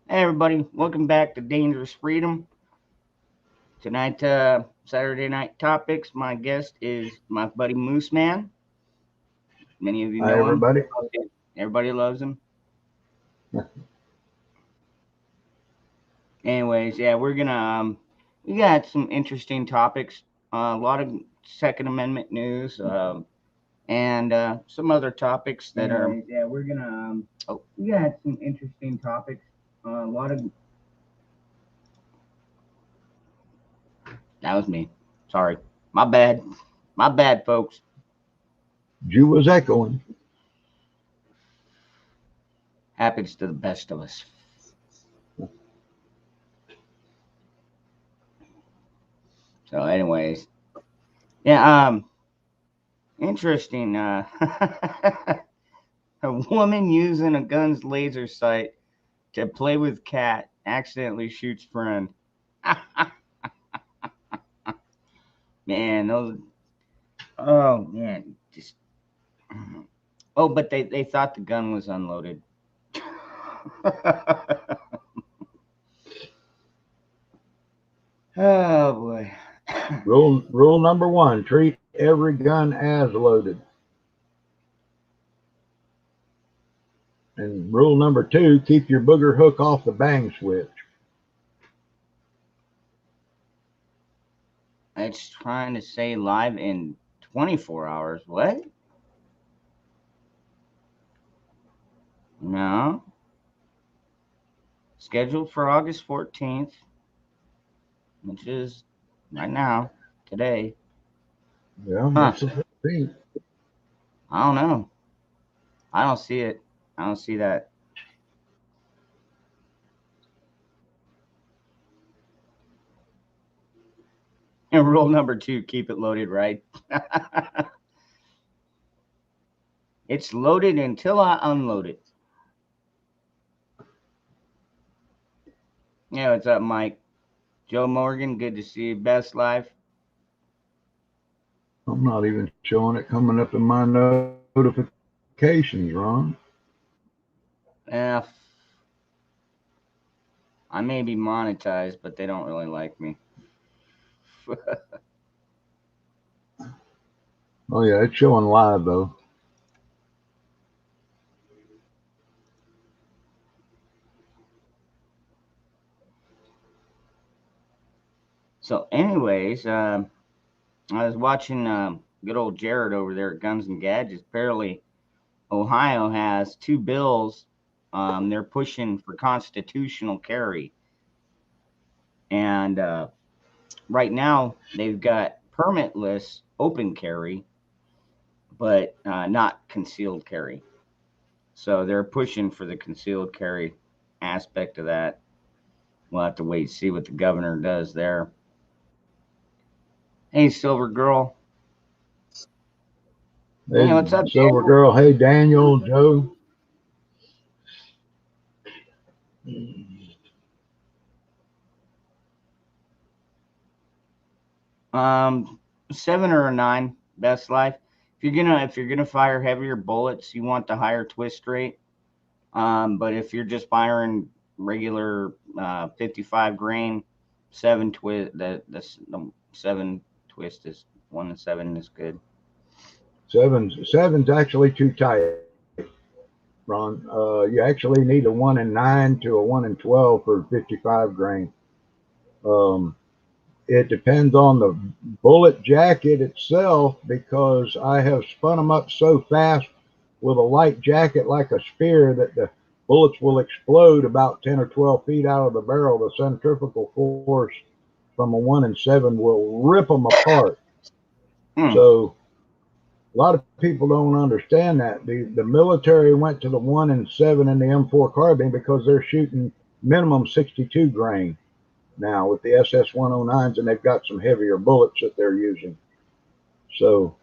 Hey everybody, welcome back to Dangerous Freedom. Tonight, Saturday night topics. My guest is my buddy Moose Man. Many of you Hi, know him. everybody. Everybody loves him. Anyways, yeah, we got some interesting topics. A lot of Second Amendment news, and some other topics that Anyways, yeah, we got some interesting topics. A lot of that was me. Sorry, my bad, folks. Jew was echoing. Happens to the best of us. So, anyways, yeah, interesting. A woman using a gun's laser sight to play with cat accidentally shoots friend. Man, those. Oh man, just. Oh, but they thought the gun was unloaded. Oh boy. Rule number one: treat every gun as loaded. And rule number two: keep your booger hook off the bang switch. It's trying to say live in 24 hours. What? No. Scheduled for August 14th, which is right now, today. Yeah, Huh. it's the 15th. I don't know. I don't see it. I don't see that. And rule number two, keep it loaded right. It's loaded until I unload it. Yeah, what's up, Mike? Joe Morgan, good to see you. Best life. I'm not even showing it coming up in my notifications, Ron. Yeah, I may be monetized, but they don't really like me. Oh, yeah, it's showing live, though. So, anyways, I was watching good old Jared over there at Guns and Gadgets. Apparently, Ohio has two bills. They're pushing for constitutional carry, and right now they've got permitless open carry, but not concealed carry. So they're pushing for the concealed carry aspect of that. We'll have to wait and see what the governor does there. Hey, Silver Girl. Hey, Hey, what's up, Silver Daniel? Girl. Hey, Daniel, Joe. Um, 7 or a 9, best life. If you're gonna fire heavier bullets, you want the higher twist rate. But if you're just firing regular 55 grain, seven twist the seven twist is 1 and 7 is good. Seven's actually too tight, Ron. You actually need a 1 and 9 to a 1 and 12 for 55 grain. Um, it depends on the bullet jacket itself because I have spun them up so fast with a light jacket like a spear that the bullets will explode about 10 or 12 feet out of the barrel. The centrifugal force from a 1 and 7 will rip them apart. Hmm. So a lot of people don't understand that. The military went to the 1 and 7 in the M4 carbine because they're shooting minimum 62 grain now with the SS 109s, and they've got some heavier bullets that they're using. So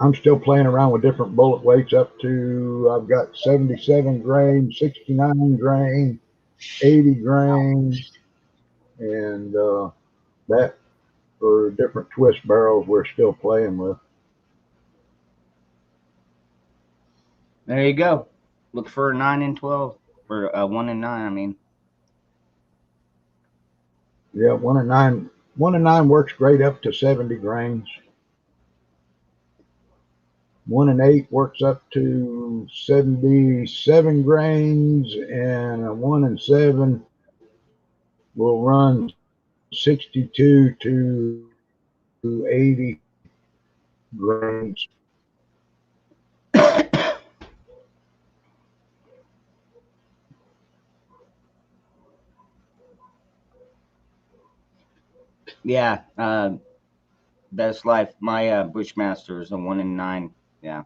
I'm still playing around with different bullet weights up to I've got 77 grain, 69 grain, 80 grain, and that for different twist barrels we're still playing with. There you go. Look for a 9 and 12 or a 1 and 9. I mean, Yeah, 1 and 9. 1 and 9 works great up to 70 grains. 1 and 8 works up to 77 grains, and a 1 and 7 will run 62 to 80 grains. yeah. Best life. My Bushmaster is a 1 and 9. Yeah.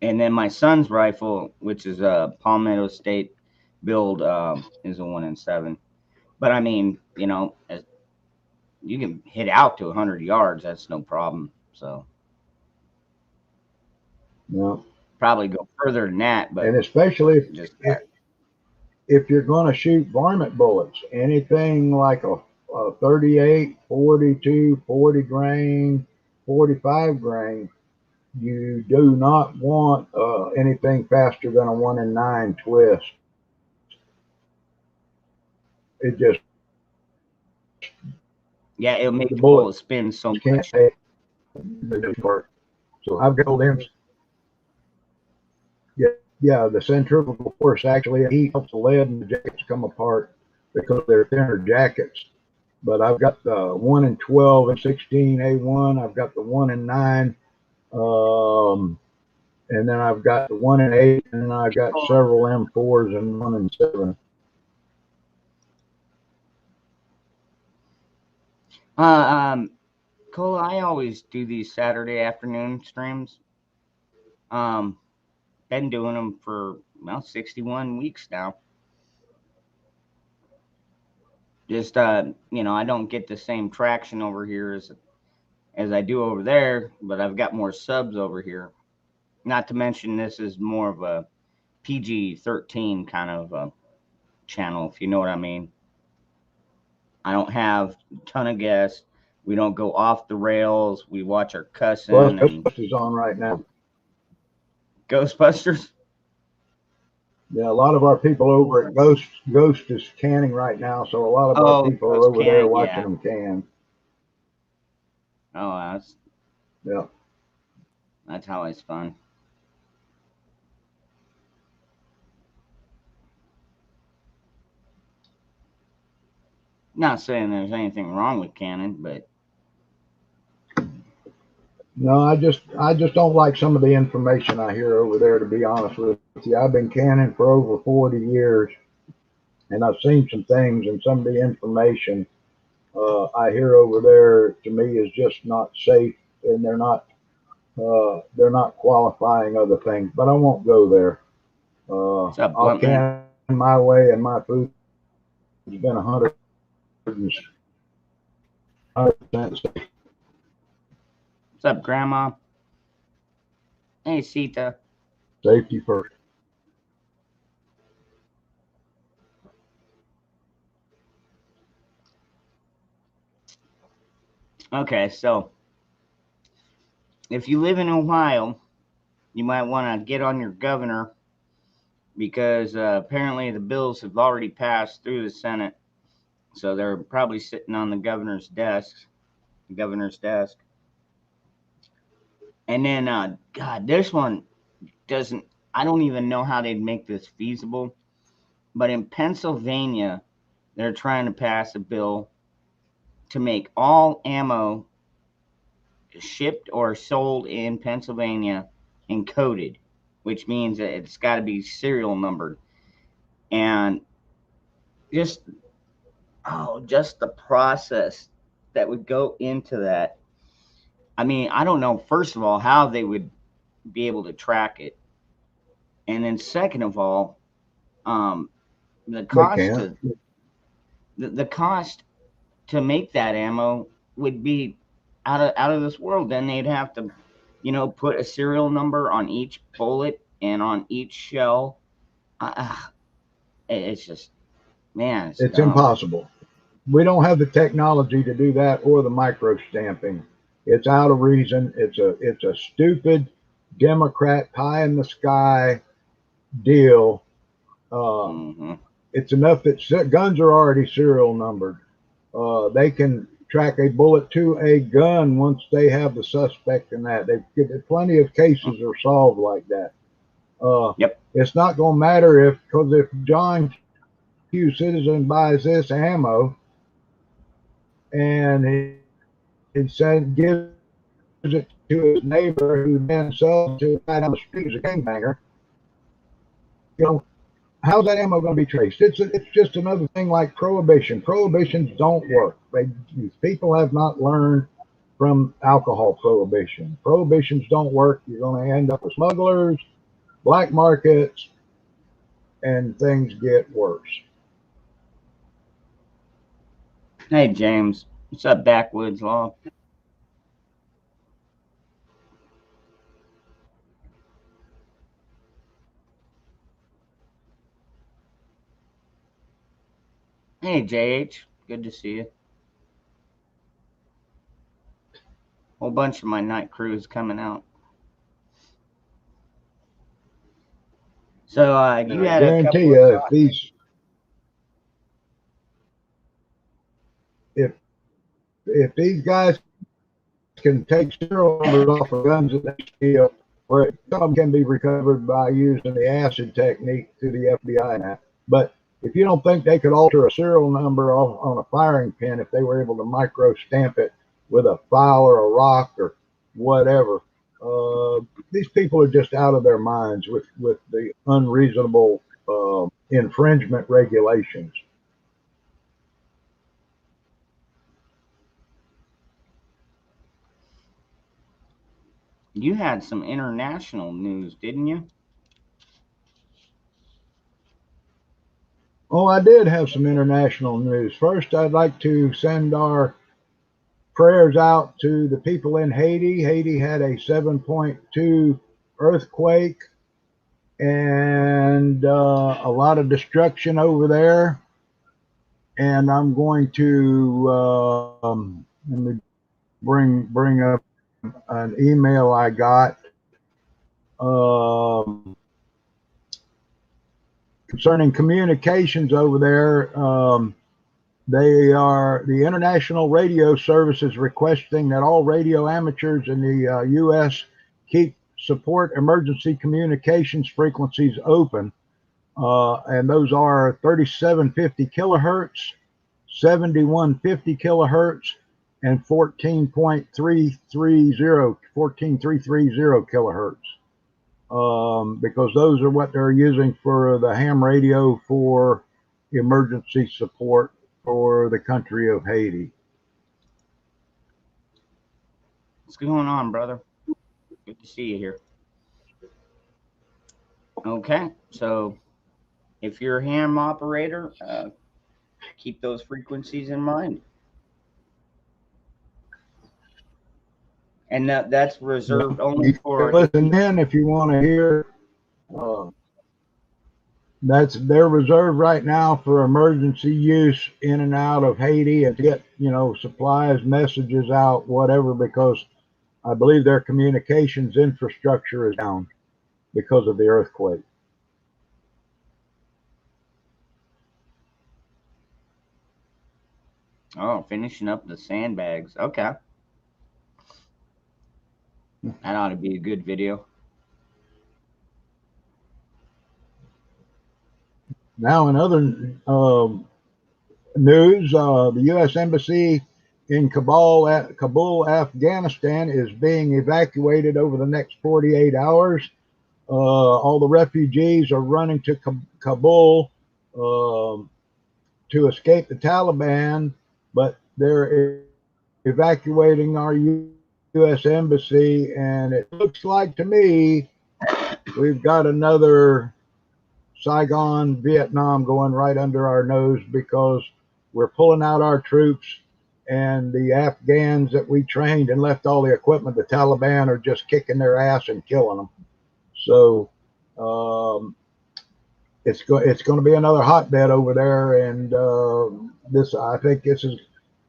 And then my son's rifle, which is a Palmetto State build, is a 1 and 7. But I mean, you can hit out to 100 yards. That's no problem. So Yeah. probably go further than that, And but especially just if you're going to shoot varmint bullets, anything like a 38, 42, 40 grain, 45 grain, you do not want anything faster than a 1 and 9 twist. It just, yeah, it'll the make the bullets bullet spin so can't much. take the part. So I've got them. Yeah, the centrifugal force actually heat helps the lead and the jackets come apart because they're thinner jackets. But I've got the 1 and 12 and 16A1. I've got the 1 and 9, and then I've got the 1 and 8, and then I've got several M4s and 1 and 7. Cole, I always do these Saturday afternoon streams. Um, been doing them for 61 weeks now. Just I don't get the same traction over here as I do over there, but I've got more subs over here. Not to mention this is more of a PG-13 kind of channel, if you know what I mean. I don't have a ton of guests. We don't go off the rails. We watch our Plus, cussing and Ghostbusters is on right now. Ghostbusters. Yeah, a lot of our people over at Ghost is canning right now, so a lot of our Oh, people are Ghost over there Cannon, watching yeah. them can. Oh, Yeah. that's always fun. Not saying there's anything wrong with cannon, but No, I just don't like some of the information I hear over there. To be honest with you, I've been canning for over 40 years, and I've seen some things, and some of the information I hear over there to me is just not safe, and they're not qualifying other things. But I won't go there. what's up, I'll Bluntman? can my way, and my food has been 100% safe. What's up, Grandma? Hey, Sita. Safety first. Okay, so if you live in Ohio, you might want to get on your governor because apparently the bills have already passed through the Senate, so they're probably sitting on the governor's desk. The governor's desk, and then God, this one doesn't. I don't even know how they'd make this feasible, but in Pennsylvania, they're trying to pass a bill to make all ammo shipped or sold in Pennsylvania encoded, which means that it's got to be serial numbered. And just just the process that would go into that. I mean, I don't know. First of all, how they would be able to track it, and then second of all, um, the They cost can't. to the cost to make that ammo would be out of this world. Then they'd have to, put a serial number on each bullet and on each shell. It's just, man, it's It's dumb. impossible. We don't have the technology to do that or the micro stamping. It's out of reason. It's a stupid. Democrat pie in the sky deal. Mm-hmm. It's enough that guns are already serial numbered. They can track a bullet to a gun once they have the suspect in that. They've plenty of cases are solved like that. Yep. It's not going to matter because if John Q. Citizen buys this ammo and gives it to his neighbor who then sells it to the guy down the street who's a gangbanger, you know, how's that ammo going to be traced? It's just another thing like prohibition. Prohibitions don't work. People have not learned from alcohol prohibition. Prohibitions don't work. You're going to end up with smugglers, black markets, and things get worse. Hey, James. What's up, Backwoods Law? Hey, JH. Good to see you. Whole bunch of my night crew is coming out. So you I had a guarantee couple of you, shots. if these guys can take serial numbers off of guns that they steal, where some can be recovered by using the acid technique through the FBI now. But if you don't think they could alter a serial number on a firing pin if they were able to micro stamp it with a file or a rock or whatever, these people are just out of their minds with the unreasonable infringement regulations. You had some international news, didn't you? Oh, I did have some international news. First, I'd like to send our prayers out to the people in Haiti. Haiti had a 7.2 earthquake and a lot of destruction over there. And I'm going to let me bring up an email I got concerning communications over there. The International Radio Service is requesting that all radio amateurs in the U.S. keep support emergency communications frequencies open. And those are 3750 kilohertz, 7150 kilohertz, and 14.330 kilohertz. Because those are what they're using for the ham radio for emergency support for the country of Haiti. What's going on, brother? Good to see you here. Okay, so if you're a ham operator, keep those frequencies in mind. And that's reserved only for. Listen in if you want to hear. They're reserved right now for emergency use in and out of Haiti and to get supplies, messages out, whatever, because I believe their communications infrastructure is down because of the earthquake. Oh, finishing up the sandbags. Okay. That ought to be a good video. Now, in other news, the U.S. Embassy in Kabul, Afghanistan, is being evacuated over the next 48 hours. All the refugees are running to Kabul to escape the Taliban, but they're evacuating our U.S. Embassy, and it looks like to me we've got another Saigon, Vietnam going right under our nose because we're pulling out our troops, and the Afghans that we trained and left all the equipment, the Taliban are just kicking their ass and killing them. So it's going to be another hotbed over there, and I think this is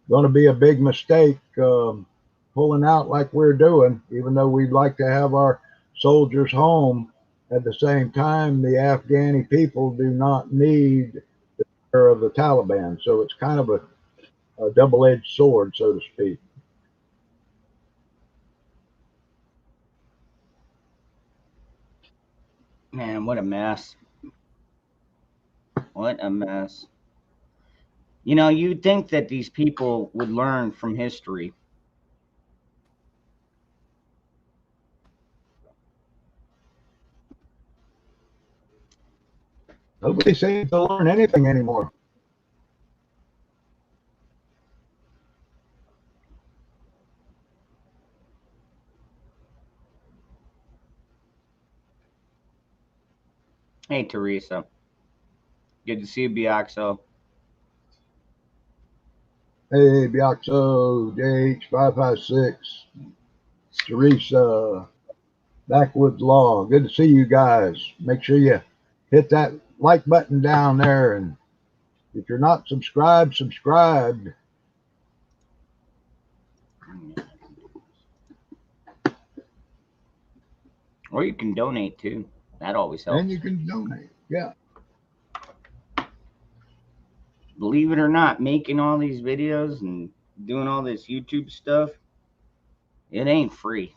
going to be a big mistake pulling out like we're doing, even though we'd like to have our soldiers home. At the same time, the Afghani people do not need the terror of the Taliban. So it's kind of a double-edged sword, so to speak. Man, what a mess. What a mess. You know, you'd think that these people would learn from history. Nobody seems to learn anything anymore. Hey, Teresa. Good to see you, Biaxo. Hey, Biaxo, JH556, Teresa, Backwoods Law. Good to see you guys. Make sure you hit that like button down there. And if you're not subscribed, subscribe. Or you can donate too. That always helps. And you can donate. Yeah. Believe it or not, making all these videos and doing all this YouTube stuff, it ain't free.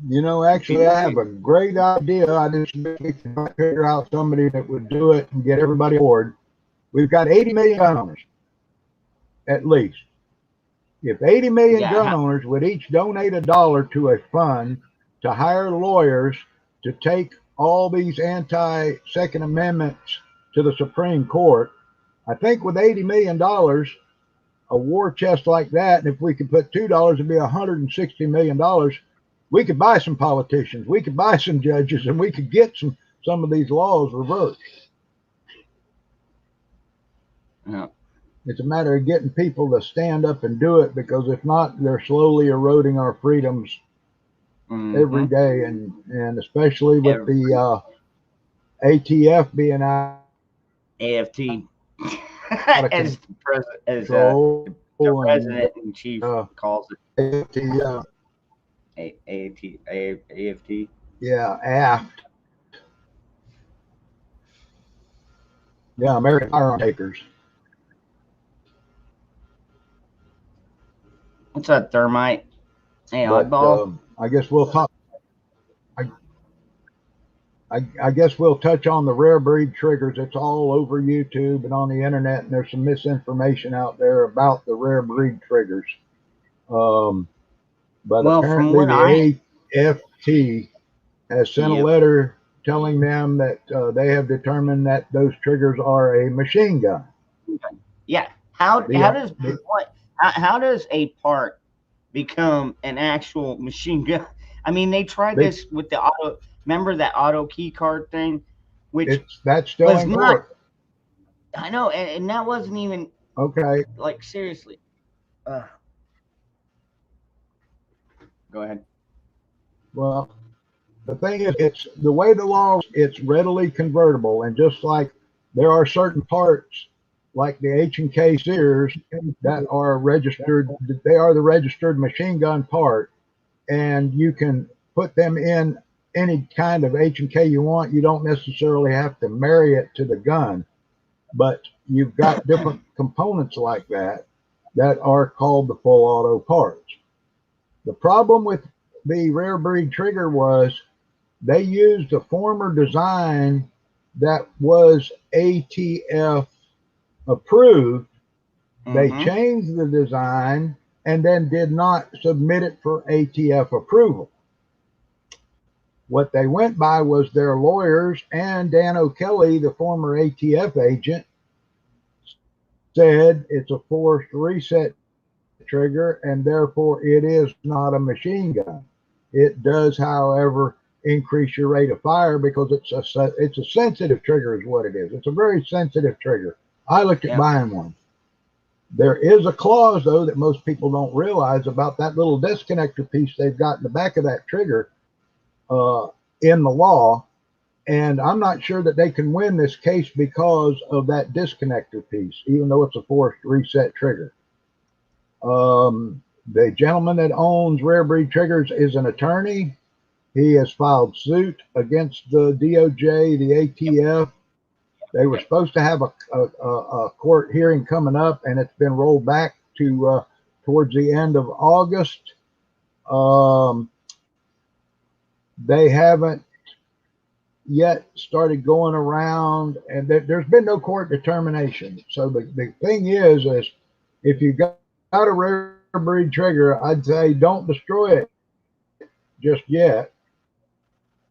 You know, actually, I have a great idea. I just need to figure out somebody that would do it and get everybody aboard. We've got 80 million gun owners, at least. If 80 million gun owners would each donate $1 to a fund to hire lawyers to take all these anti-Second Amendments to the Supreme Court, I think with $80 million, a war chest like that, and if we could put $2, it'd be $160 million. We could buy some politicians, we could buy some judges, and we could get some of these laws reversed. Yeah. It's a matter of getting people to stand up and do it, because if not, they're slowly eroding our freedoms every day, and especially with the ATF being out. AFT. As the president in chief calls it. AFT. Yeah, AFT. Yeah, American Firearm Takers. What's up, Thermite? Hey, oddball. I guess we'll talk. I guess we'll touch on the rare breed triggers. It's all over YouTube and on the internet, and there's some misinformation out there about the rare breed triggers. But apparently the AFT has sent a letter telling them that they have determined that those triggers are a machine gun. Yeah. How does a part become an actual machine gun? I mean, they tried this with the auto. Remember that auto key card thing, which that's still in court. I know, and that wasn't even okay. Like seriously. Go ahead. Well, the thing is, it's the way the law. It's readily convertible, and just like there are certain parts, like the H&K Sears, that are registered. They are the registered machine gun part, and you can put them in any kind of H&K you want. You don't necessarily have to marry it to the gun, but you've got different components like that are called the full auto parts. The problem with the rare breed trigger was they used a former design that was ATF approved. They changed the design and then did not submit it for ATF approval. What they went by was their lawyers, and Dan O'Kelly, the former ATF agent, said it's a forced reset trigger, and therefore it is not a machine gun. It does, however, increase your rate of fire because it's a sensitive trigger is what it is. It's a very sensitive trigger. I looked at buying one. There is a clause, though, that most people don't realize about that little disconnector piece they've got in the back of that trigger in the law, and I'm not sure that they can win this case because of that disconnector piece, even though it's a forced reset trigger. The gentleman that owns Rare Breed Triggers is an attorney. He has filed suit against the DOJ, the ATF. They were supposed to have a court hearing coming up, and it's been rolled back to towards the end of August. They haven't yet started going around, and there's been no court determination. So the thing is if you got a rare breed trigger, I'd say don't destroy it just yet.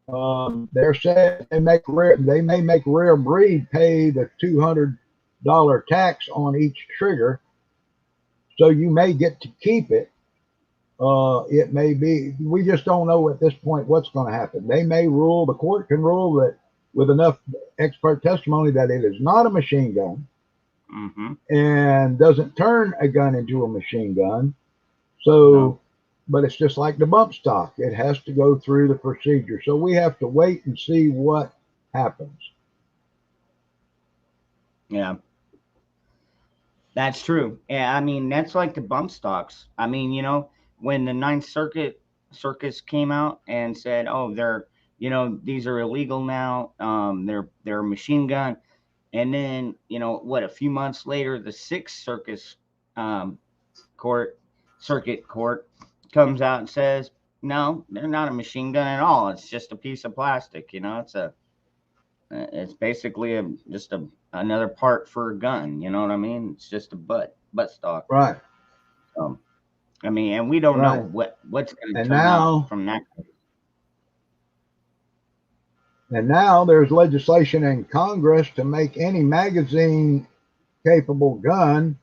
They're saying they may make Rare Breed pay the $200 tax on each trigger, so you may get to keep it. It may be, we just don't know at this point what's going to happen. They may rule, the court can rule that with enough expert testimony that it is not a machine gun and doesn't turn a gun into a machine gun. So, but it's just like the bump stock. It has to go through the procedure. So we have to wait and see what happens. Yeah. That's true. Yeah, I mean, that's like the bump stocks. I mean, you know, when the Ninth Circus came out and said, "Oh, they're, you know, these are illegal now. They're a machine gun," and then, you know, what, a few months later, the Sixth um, Circuit Court comes out and says, "No, they're not a machine gun at all. It's just a piece of plastic. You know, it's basically just another part for a gun. You know what I mean? It's just a butt stock." Right. I mean, and we don't know what's going to turn out from that. And now there's legislation in Congress to make any magazine capable gun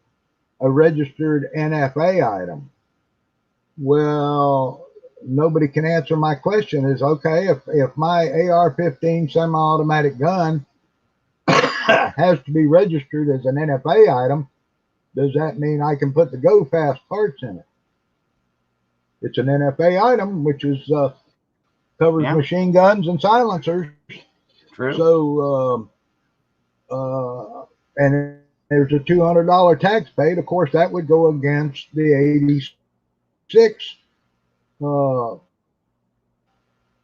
a registered NFA item. Well, nobody can answer my question is, okay, if my AR-15 semi-automatic gun has to be registered as an NFA item, does that mean I can put the Go Fast parts in it? It's an NFA item, which is covers machine guns and silencers. True. So, and there's a $200 tax paid. Of course, that would go against the 86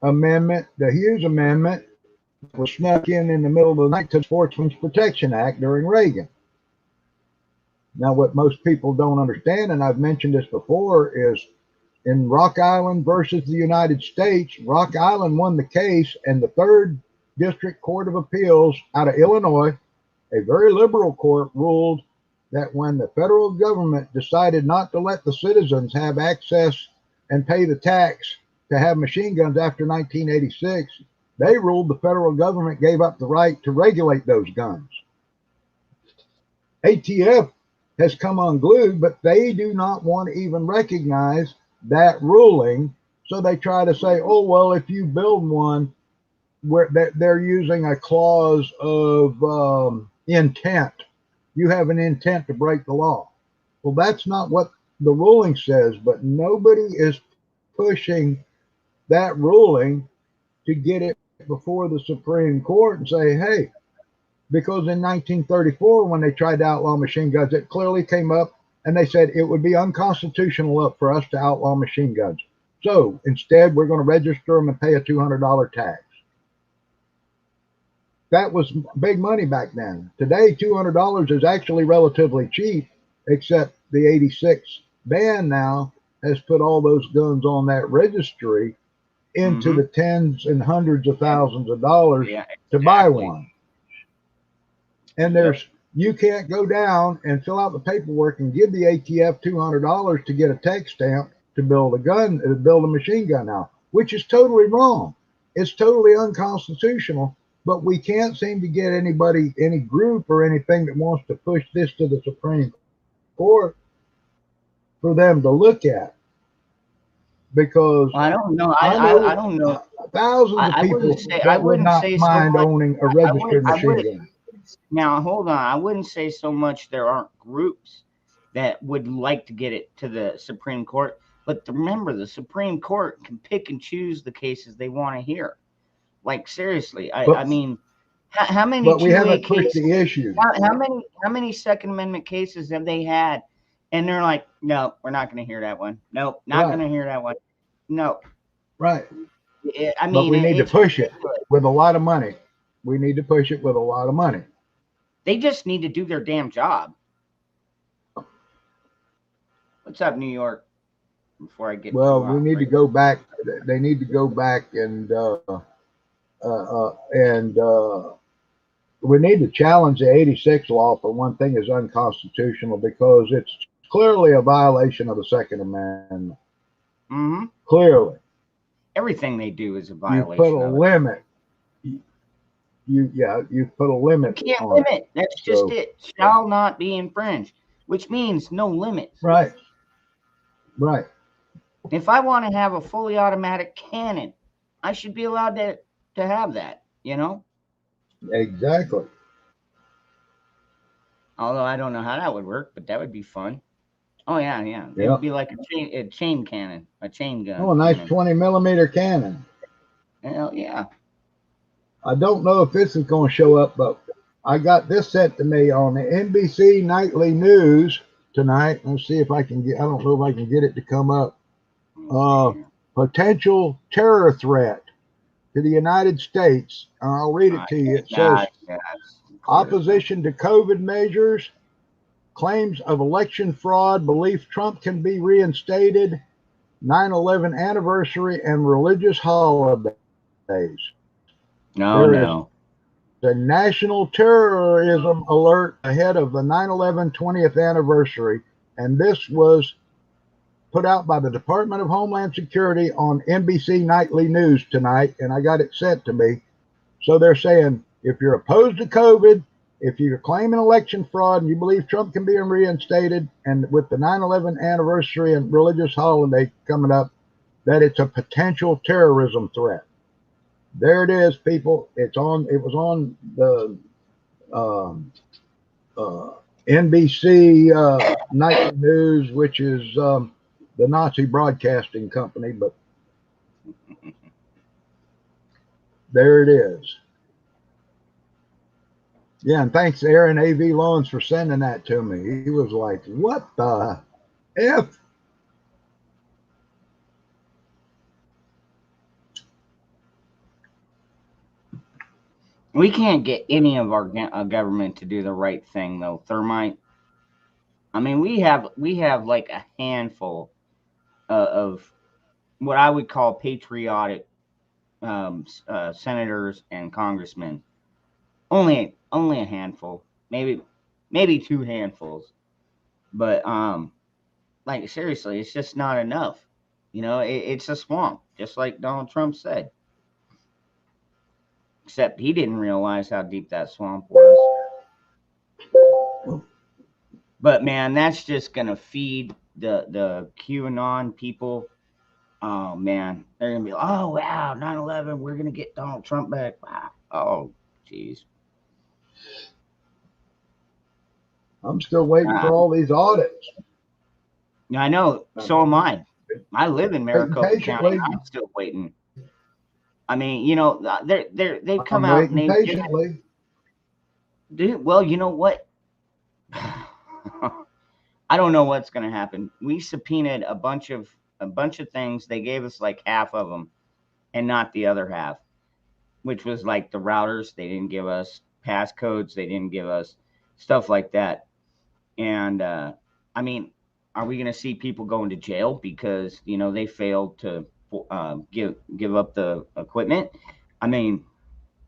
amendment, the Hughes Amendment, was snuck in the middle of the night to the Sportsman's Protection Act during Reagan. Now, what most people don't understand, and I've mentioned this before, is in Rock Island versus the United States, Rock Island won the case, and the Third District Court of Appeals out of Illinois, a very liberal court, ruled that when the federal government decided not to let the citizens have access and pay the tax to have machine guns after 1986, they ruled the federal government gave up the right to regulate those guns. ATF has come unglued, but they do not want to even recognize that ruling. So they try to say, oh, well, if you build one, where they're using a clause of intent. You have an intent to break the law. Well, that's not what the ruling says, but nobody is pushing that ruling to get it before the Supreme Court and say, hey, because in 1934, when they tried to outlaw machine guns, it clearly came up and they said it would be unconstitutional for us to outlaw machine guns. So instead, we're going to register them and pay a $200 tax. That was big money back then. Today, $200 is actually relatively cheap, except the 86 ban now has put all those guns on that registry into the tens and hundreds of thousands of dollars to buy one. And you can't go down and fill out the paperwork and give the ATF $200 to get a tax stamp to build a gun, to build a machine gun now, which is totally wrong. It's totally unconstitutional, but we can't seem to get anybody, any group or anything that wants to push this to the Supreme Court for them to look at. Because I don't know. I don't know. Thousands of people that would not mind owning a registered machine gun. Now, hold on. I wouldn't say so much there aren't groups that would like to get it to the Supreme Court. But remember, the Supreme Court can pick and choose the cases they want to hear. Like, seriously. I mean, how many? But we haven't pushed the issue. How many Second Amendment cases have they had And they're like, no, we're not going to hear that one. Nope, not going Right, to hear that one. No. right. I But mean, we need to it's push it ridiculous. with a lot of money. We need to push it with a lot of money. They just need to do their damn job. What's up, New York? Before I get Well, too we off need to right. go back. They need to go back and we need to challenge the '86 law for one thing is unconstitutional because it's clearly a violation of the Second Amendment. Mm-hmm. Clearly, Everything they do is a you put a violation of it. limit. You put a You limit can't on it. limit. That's just So it. Shall not be infringed, which means no limits. right, right, If I want to have a fully automatic cannon, I should be allowed to have that, you know? exactly. Although I don't know how that would work, but that would be fun. Oh yeah, yeah. It would Yep. be like a chain cannon, a chain Oh, gun a nice cannon. 20 millimeter cannon. Hell yeah. I don't know if this is going to show up, but I got this sent to me on the NBC Nightly News tonight. Let's see if I can get. I don't know if I can get it to come up. Let's see Uh, here. Potential terror threat to the United States. I'll read it to you. It says Yes, clearly. opposition to COVID measures, claims of election fraud, belief Trump can be reinstated, 9/11 anniversary, and religious holidays. No, There is no. a national terrorism alert ahead of the 9/11 20th anniversary, and this was put out by the Department of Homeland Security on NBC Nightly News tonight, and I got it sent to me. So they're saying if you're opposed to COVID, if you're claiming election fraud and you believe Trump can be reinstated, and with the 9/11 anniversary and religious holiday coming up, that it's a potential terrorism threat. There it is, people. It's on. It was on the um, uh, NBC Nightly News, which is the Nazi broadcasting company, but there it is. Yeah, and thanks Aaron AV Loans for sending that to me. He was like, "What the f?" We can't get any of our government to do the right thing, though. Thermite. I mean, we have like a handful of what I would call patriotic senators and congressmen. Only a handful, maybe two handfuls. But like seriously, it's just not enough. It's a swamp, just like Donald Trump said. Except he didn't realize how deep that swamp was. But man, that's just gonna feed the QAnon people. Oh man, they're gonna be like, oh wow, 9/11, we're gonna get Donald Trump back. Wow. Oh, jeez. I'm still waiting Uh, for all these audits. I know. So am I. I live in Waiting Maricopa County. patiently. I'm still waiting. I mean, they've come I'm out and waiting they've given. patiently. Dude, well, you know what? I don't know what's going to happen. We subpoenaed a bunch of things. They gave us like half of them, and not the other half, which was like the routers. They didn't give us passcodes. They didn't give us stuff like that. And I mean, are we going to see people going to jail because they failed to give up the equipment? I mean,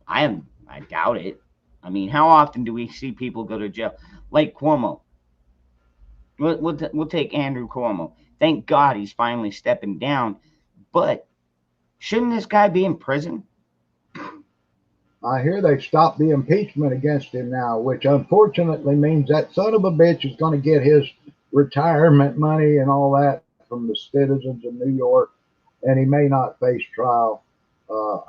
I doubt it. I mean, how often do we see people go to jail? Like Cuomo. We'll take Andrew Cuomo. Thank God he's finally stepping down. But shouldn't this guy be in prison? I hear they've stopped the impeachment against him now, which unfortunately means that son of a bitch is going to get his retirement money and all that from the citizens of New York, and he may not face trial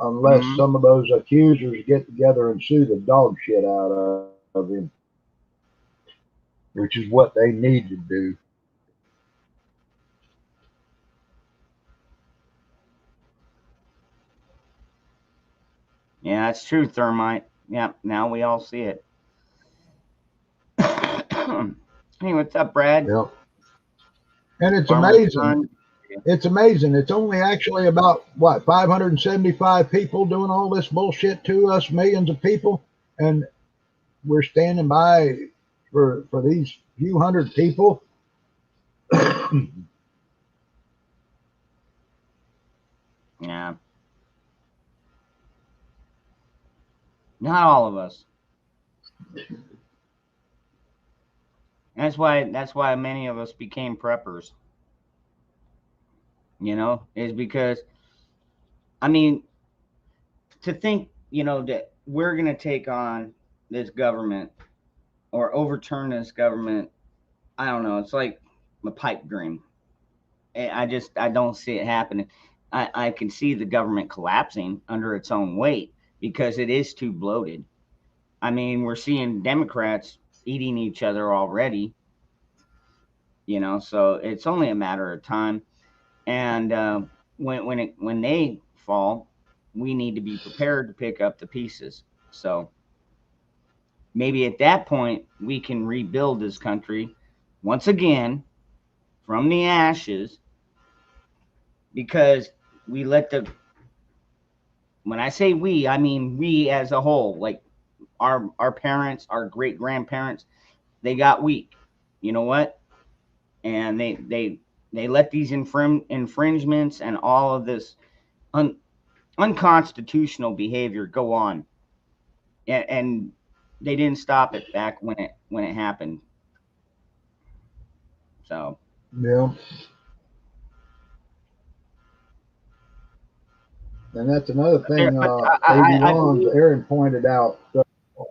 unless Mm-hmm. some of those accusers get together and sue the dog shit out of him, which is what they need to do. Yeah, that's true, Thermite. Yeah, now we all see it. Hey, what's up, Brad? Yep. And it's Farmer's amazing. son. It's amazing. It's only actually about what 575 people doing all this bullshit to us, millions of people, and we're standing by for these few hundred people. Yeah, not all of us. That's why many of us became preppers. Is because I mean, to think, that we're gonna take on this government or overturn this government. I don't know. It's like a pipe dream. I don't see it happening. I can see the government collapsing under its own weight because it is too bloated. I mean, we're seeing Democrats eating each other already. So it's only a matter of time. And when they fall, we need to be prepared to pick up the pieces. So maybe at that point we can rebuild this country once again from the ashes, because we let the when I say we, I mean we as a whole, like our parents, our great grandparents, they got weak. You know what? And they let these infringements and all of this un, unconstitutional behavior go on, and they didn't stop it back when it happened. So Yeah, and that's another thing. but Baby I Ron's believe. Aaron pointed out.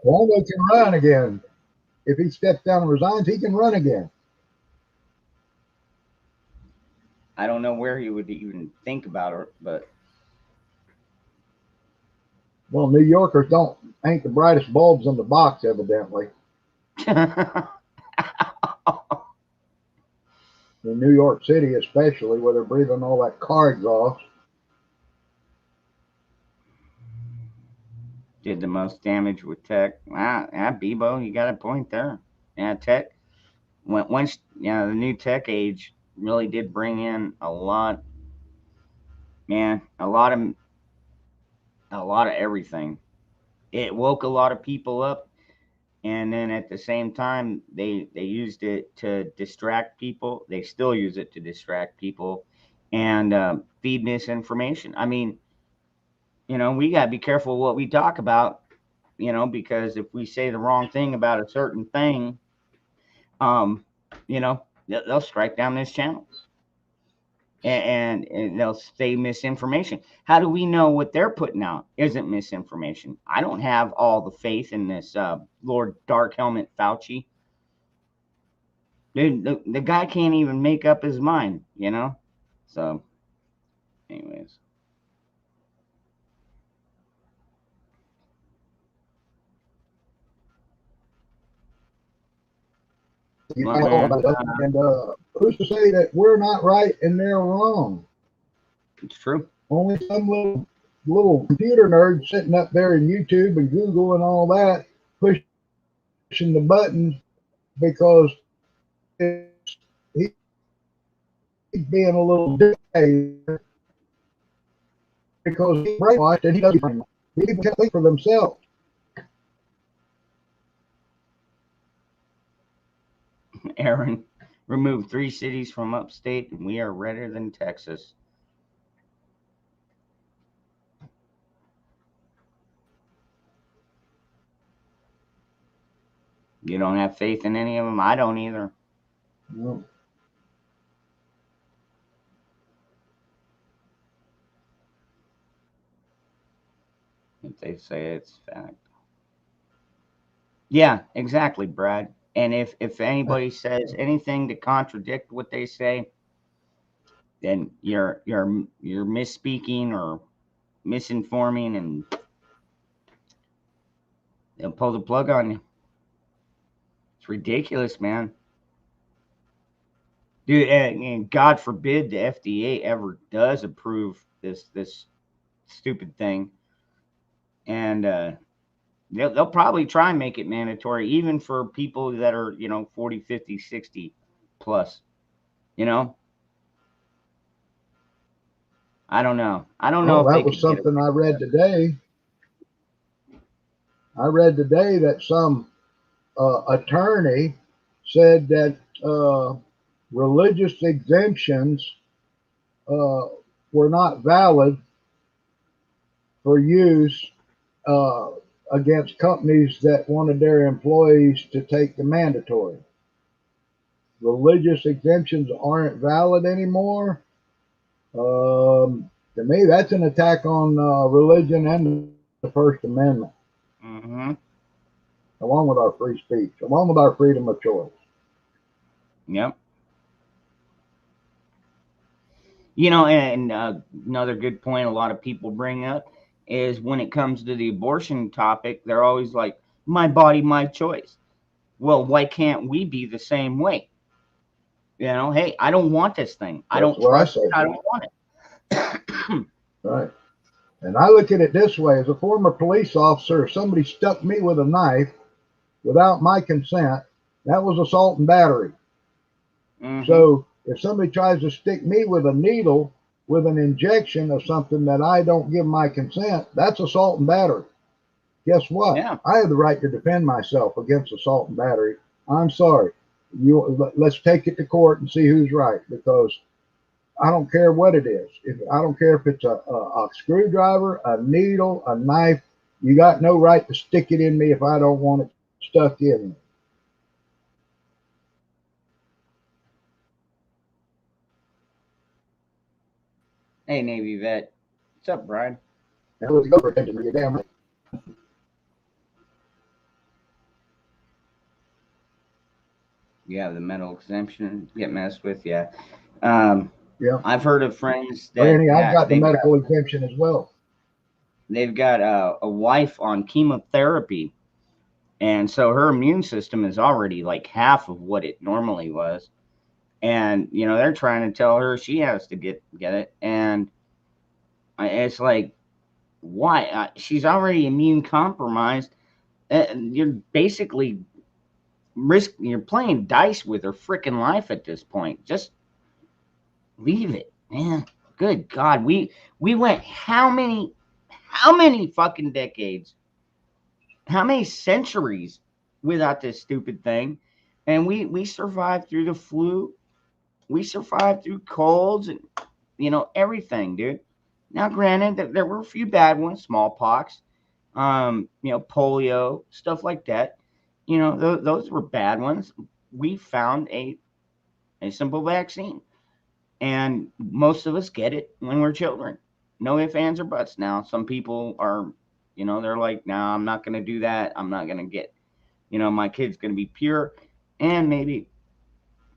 Waldo can run again. If he steps down and resigns, he can run again. I don't know where he would even think about it, but Well, New Yorkers don't ain't the brightest bulbs in the box, evidently. In New York City, especially, where they're breathing all that car exhaust. did the most damage with tech. Wow, yeah, Bebo, you got a point there. Yeah, tech. Once, the new tech age really did bring in a lot, man, a lot of everything. It woke a lot of people up, and then at the same time, they used it to distract people. They still use it to distract people and feed misinformation. I mean, we got to be careful what we talk about, because if we say the wrong thing about a certain thing, um, they'll strike down this channel, and they'll say misinformation. How do we know what they're putting out isn't misinformation? I don't have all the faith in this Lord Dark Helmet Fauci. Dude, the guy can't even make up his mind. So, anyways, well, man, And who's to say that we're not right and they're wrong? it's true. Only some little computer nerd sitting up there in YouTube and Google and all that pushing the buttons because he's being a little dictator because he's brainwashed and he doesn't brainwash. People can't think for themselves. Aaron, remove 3 cities from upstate, and we are redder than Texas. You don't have faith in any of them? I don't either. No. If they say it's fact. Yeah, exactly, Brad. And if anybody says anything to contradict what they say, then you're misspeaking or misinforming, and they'll pull the plug on you. It's ridiculous, man. Dude, and God forbid the FDA ever does approve this stupid thing, and they'll probably try and make it mandatory, even for people that are 40, 50, 60 plus. You know, I don't know. I don't know Well, if they that was could get away something I with read that. today. I read today that some attorney said that religious exemptions uh, were not valid for use uh, against companies that wanted their employees to take the mandatory. Religious exemptions aren't valid anymore. To me, that's an attack on religion and the First Amendment, Mm-hmm. along with our free speech, along with our freedom of choice. Yep. You know, and another good point a lot of people bring up is when it comes to the abortion topic, they're always like, my body, my choice. Well, why can't we be the same way? You know, hey, I don't want this thing. I That's don't what I trust it. say. I don't want it. Right. And I look at it this way: as a former police officer, if somebody stuck me with a knife without my consent, that was assault and battery. Mm-hmm. So if somebody tries to stick me with a needle with an injection of something that I don't give my consent, that's assault and battery. Guess what? Yeah. I have the right to defend myself against assault and battery. I'm sorry. Let's take it to court and see who's right, because I don't care what it is. I don't care if it's a screwdriver, a needle, a knife. You got no right to stick it in me if I don't want it stuck in me. Hey, Navy vet. What's up, Brian? Now let's go for attention. You're damn right. You have the metal exemption. Get messed with, yeah. Um, Yeah. I've heard of friends that Randy, I've got the they've medical exemption as well. got a wife on chemotherapy, and so her immune system is already like half of what it normally was. And you know they're trying to tell her she has to get it, and it's like why she's already immune compromised. You're basically you're playing dice with her freaking life at this point. Just leave it, man. Good God, we went how many fucking decades, how many centuries without this stupid thing, and we survived through the flu, we survived through colds, and you know everything, dude. Now, granted, that there were a few bad ones, smallpox, you know, polio, stuff like that. You know, those were bad ones. We found a simple vaccine, and most of us get it when we're children. No ifs, ands, or buts. Now, some people are, you know, they're like, "No, nah, I'm not going to do that. I'm not going to get, you know, my kid's going to be pure," and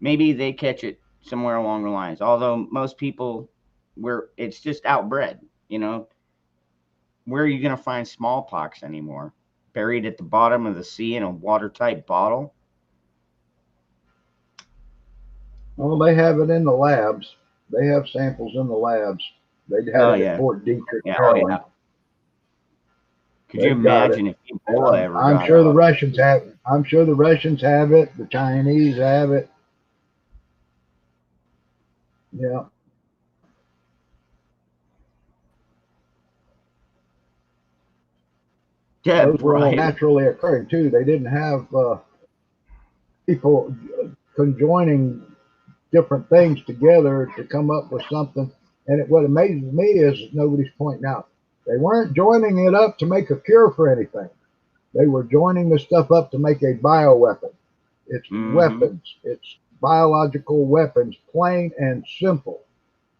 maybe they catch it somewhere along the lines. Although most people, where it's just outbred, you know, where are you going to find smallpox anymore? Buried at the bottom of the sea in a watertight bottle? Well, they have it in the labs. They have samples in the labs. They had Oh it at yeah, Fort Detrick, yeah, oh yeah. Maryland. Could you They've got it. imagine if Ebola ever I'm got sure the out? Russians have it. I'm sure the Russians have it. The Chinese have it. Yeah, Yeah, those were all Brian. naturally occurring too. They didn't have people conjoining different things together to come up with something. And what amazes me is nobody's pointing out they weren't joining it up to make a cure for anything. They were joining the stuff up to make a bioweapon. It's Mm-hmm. weapons. It's biological weapons, plain and simple.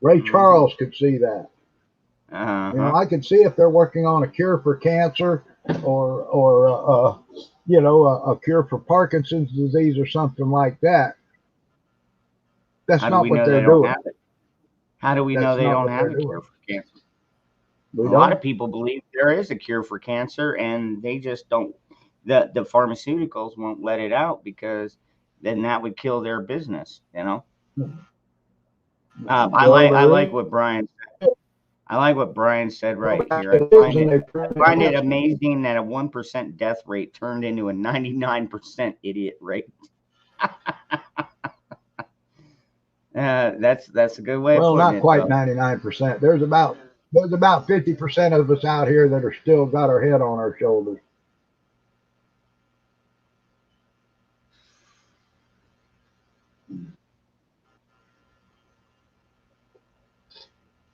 Ray Mm-hmm. Charles could see that. Uh-huh. I could see if they're working on a cure for cancer or a cure for Parkinson's disease or something like that. That's How do not we what know they they're don't doing. have it? How do we know That's they not don't what have they're a doing. cure for cancer? We A lot of don't. people believe there is a cure for cancer, and they just don't. The pharmaceuticals won't let it out because then that would kill their business. You know. Well, I there like is. what Brian. I like what Brian said Well, right here. it is, and they I find it amazing that a 1% death rate turned into a 99% idiot rate. That's a good way of Well, putting not it, quite though. 99%. There's about 50% of us out here that are still got our head on our shoulders.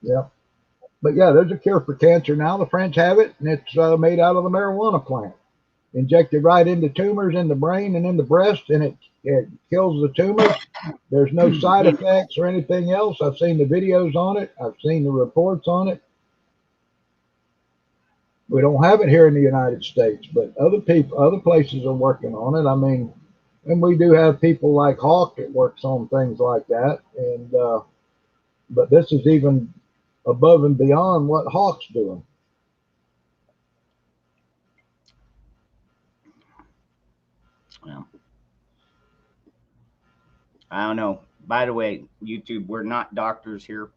Yeah. But yeah, there's a cure for cancer now. The French have it, and it's made out of the marijuana plant. Injected right into tumors in the brain and in the breast, and it kills the tumors. There's no side Yeah. effects or anything else. I've seen the videos on it. I've seen the reports on it. We don't have it here in the United States, but other places are working on it. I mean, and we do have people like Hawk that works on things like that. And but this is even above and beyond what Hawk's doing. Well, I don't know. By the way, YouTube, we're not doctors here,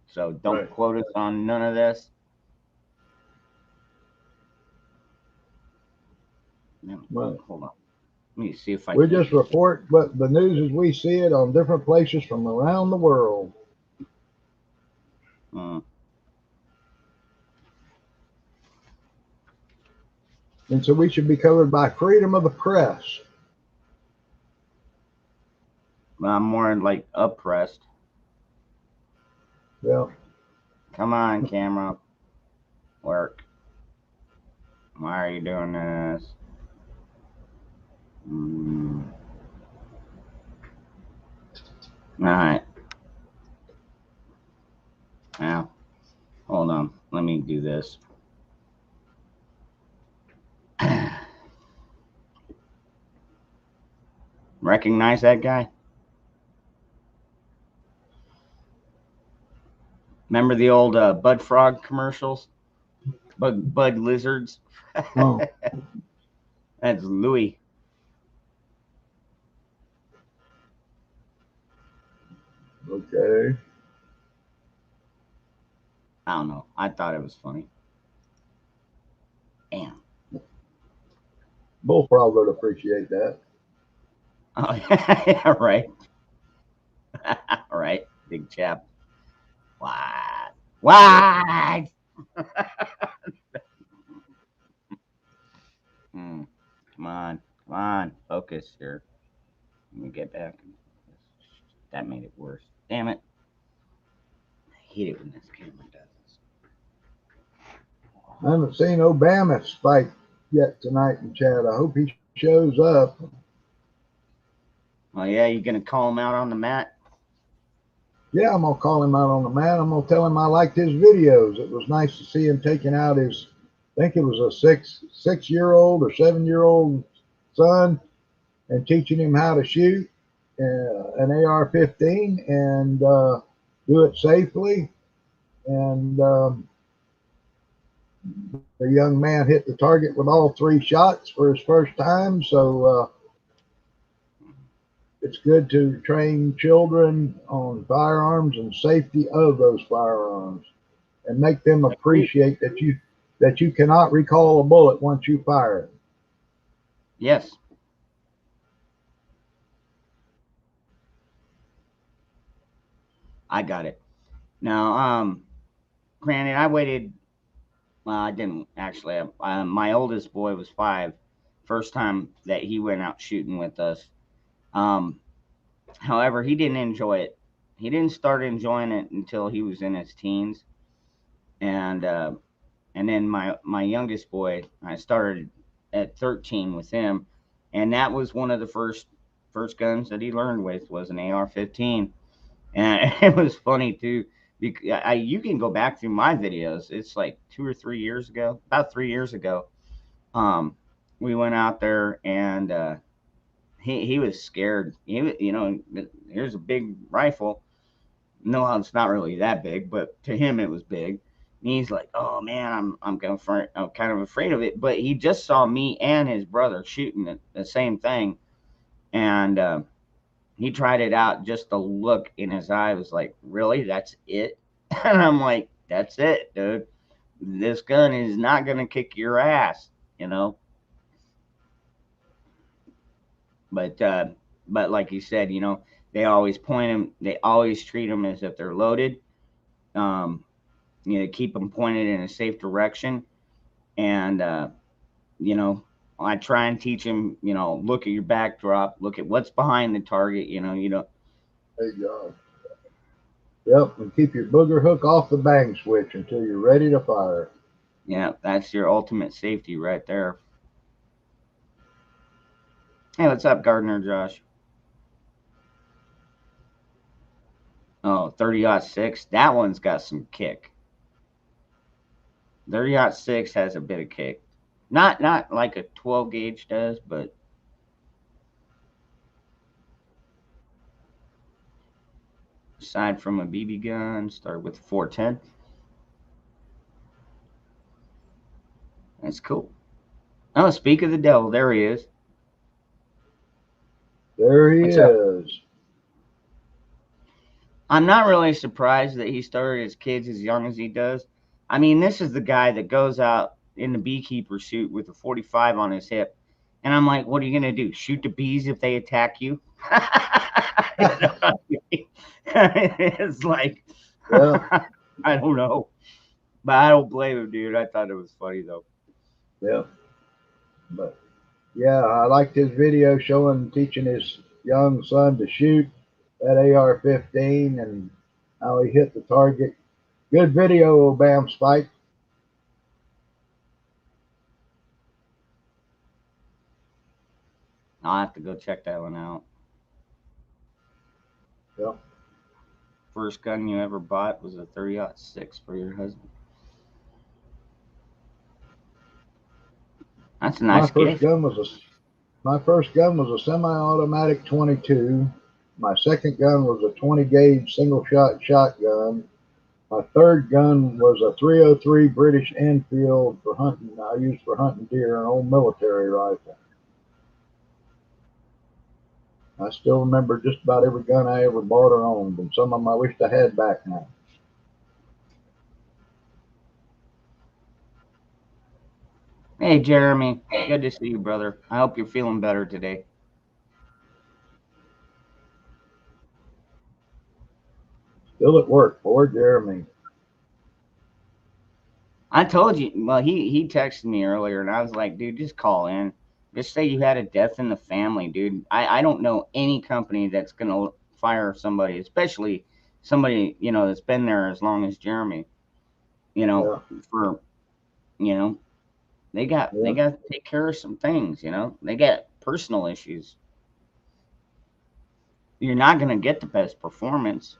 so don't Right. quote us on none of this. No, Right. hold on. Let me see if I We can. just report what the news as we see it on different places from around the world. Uh, And so we should be covered by freedom of the press. I'm more like oppressed. Yeah. Come on, camera, work. Why are you doing this? All right. Now, hold on. Let me do this. Recognize that guy? Remember the old Bud Frog commercials? Bud Lizards? Oh, That's Louis. okay. I don't know. I thought it was funny. Damn. Bullfrog would appreciate that. Oh, yeah, right. Right. Big chap. What? What? Hmm. Come on. Come on. Focus here. Let me get back. That made it worse. Damn it. I hate it when this camera does this. I haven't seen Obama fight yet tonight in chat. I hope he shows up. Oh, yeah, you going to call him out on the mat? Yeah, I'm gonna call him out on the mat. I'm gonna tell him I liked his videos. It was nice to see him taking out his, I think it was a six-year old or 7-year-old son, and teaching him how to shoot an AR-15 and do it safely. And the young man hit the target with all 3 shots for his first time. So it's good to train children on firearms and safety of those firearms, and make them Agreed. appreciate that you cannot recall a bullet once you fire it. Yes. I got it. Now, granted, I waited. Well, I didn't actually. My oldest boy was 5. First time that he went out shooting with us. Um, However, he didn't enjoy it. He didn't start enjoying it until he was in his teens, and then my youngest boy, I started at 13 with him, and that was one of the first guns that he learned with was an AR-15, and it was funny too. Because you can go back through my videos. It's like 2 or 3 years ago, about 3 years ago. Um, we went out there and he was scared. Here's a big rifle. No, it's not really that big, but to him it was big. And he's like, "Oh man, I'm kind of afraid of it." But he just saw me and his brother shooting the same thing, and he tried it out. Just the look in his eye was like, "Really? That's it?" And I'm like, "That's it, dude. This gun is not gonna kick your ass, you know." But like you said, They always point them. They always treat them as if they're loaded. Um, keep them pointed in a safe direction, and you know, I try and teach them. Look at your backdrop. Look at what's behind the target. There you go. Yep, and keep your booger hook off the bang switch until you're ready to fire. Yeah, that's your ultimate safety right there. Hey, what's up, Gardner Josh? Oh, 30-06. That one's got some kick. 30-06 has a bit of kick. Not like a 12 gauge does, but aside from a BB gun, start with 410. That's cool. Oh, speak of the devil, there he is. There he What's up? is. I'm not really surprised that he started his kids as young as he does. I mean, this is the guy that goes out in the beekeeper suit with a 45 on his hip. And I'm like, what are you going to do? Shoot the bees if they attack you? It's like, Yeah, I don't know. But I don't blame him, dude. I thought it was funny, though. yeah. But yeah, I liked his video showing teaching his young son to shoot that AR-15 and how he hit the target. Good video, Bam Spike. I'll have to go check that one out. Yeah. First gun you ever bought was a 30-06 for your husband. That's a My nice first gift. gun was a my first gun was a semi-automatic 22. My second gun was a 20 gauge single shot shotgun. My third gun was a 303 British Enfield for hunting. I used for hunting deer, an old military rifle. I still remember just about every gun I ever bought or owned, and some of them I wished I had back now. Hey, Jeremy. Good to see you, brother. I hope you're feeling better today. Still at work, poor Jeremy. I told you. Well, he texted me earlier, and I was like, dude, just call in. Just say you had a death in the family, dude. I don't know any company that's gonna fire somebody, especially somebody that's been there as long as Jeremy. You know, Yeah, for you know they yeah, got to take care of some things. They got personal issues. You're not gonna get the best performance.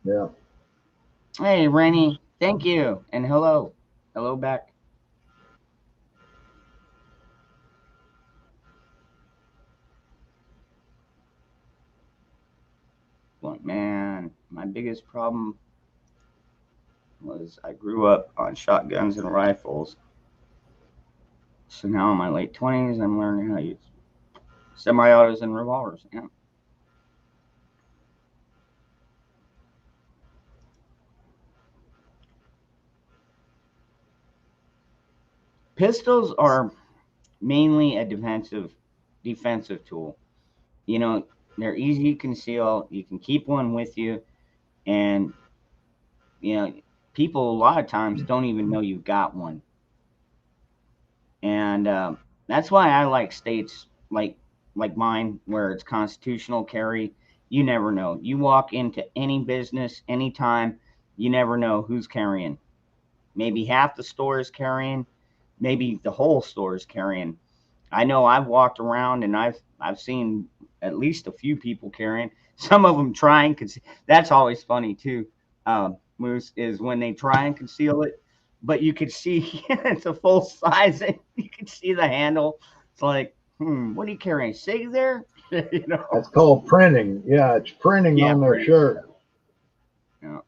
yeah. Hey, Rennie, thank you, and hello back. But man, my biggest problem was I grew up on shotguns and rifles. So now in my late 20s, I'm learning how to use semi-autos and revolvers. Yeah. Pistols are mainly a defensive tool. You know, they're easy to conceal. You can keep one with you, and you know, people a lot of times don't even know you've got one. And that's why I like states like mine where it's constitutional carry. You never know. You walk into any business anytime, you never know who's carrying. Maybe half the store is carrying, maybe the whole store is carrying. I know I've walked around and I've seen at least a few people carrying. Some of them trying because that's always funny too. Moose is when they try and conceal it, but you could see it's a full size and you can see the handle. It's like, what are you carrying? Sig there? you know? That's called printing. Yeah, it's printing Yeah, on their pretty. shirt. Yeah,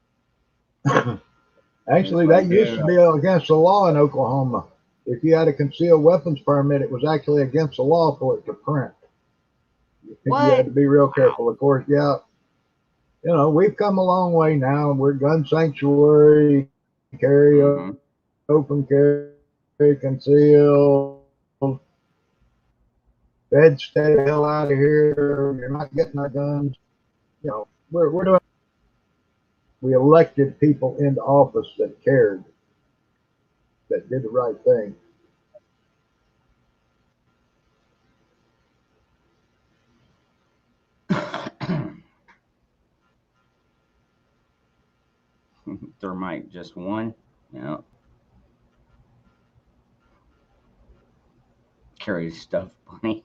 it's Actually, that like, used to be against the law in Oklahoma. If you had a concealed weapons permit, it was actually against the law for it to print. You had what? to be real Wow. careful. Of course, yeah, we've come a long way now. We're gun sanctuary, carry Mm-hmm. open carry, concealed. Feds, stay the hell out of here. You're not getting our guns. You know, we're doing. We elected people into office that cared, that did the right thing. Thermite, just one. Yeah. Carries stuff, bunny.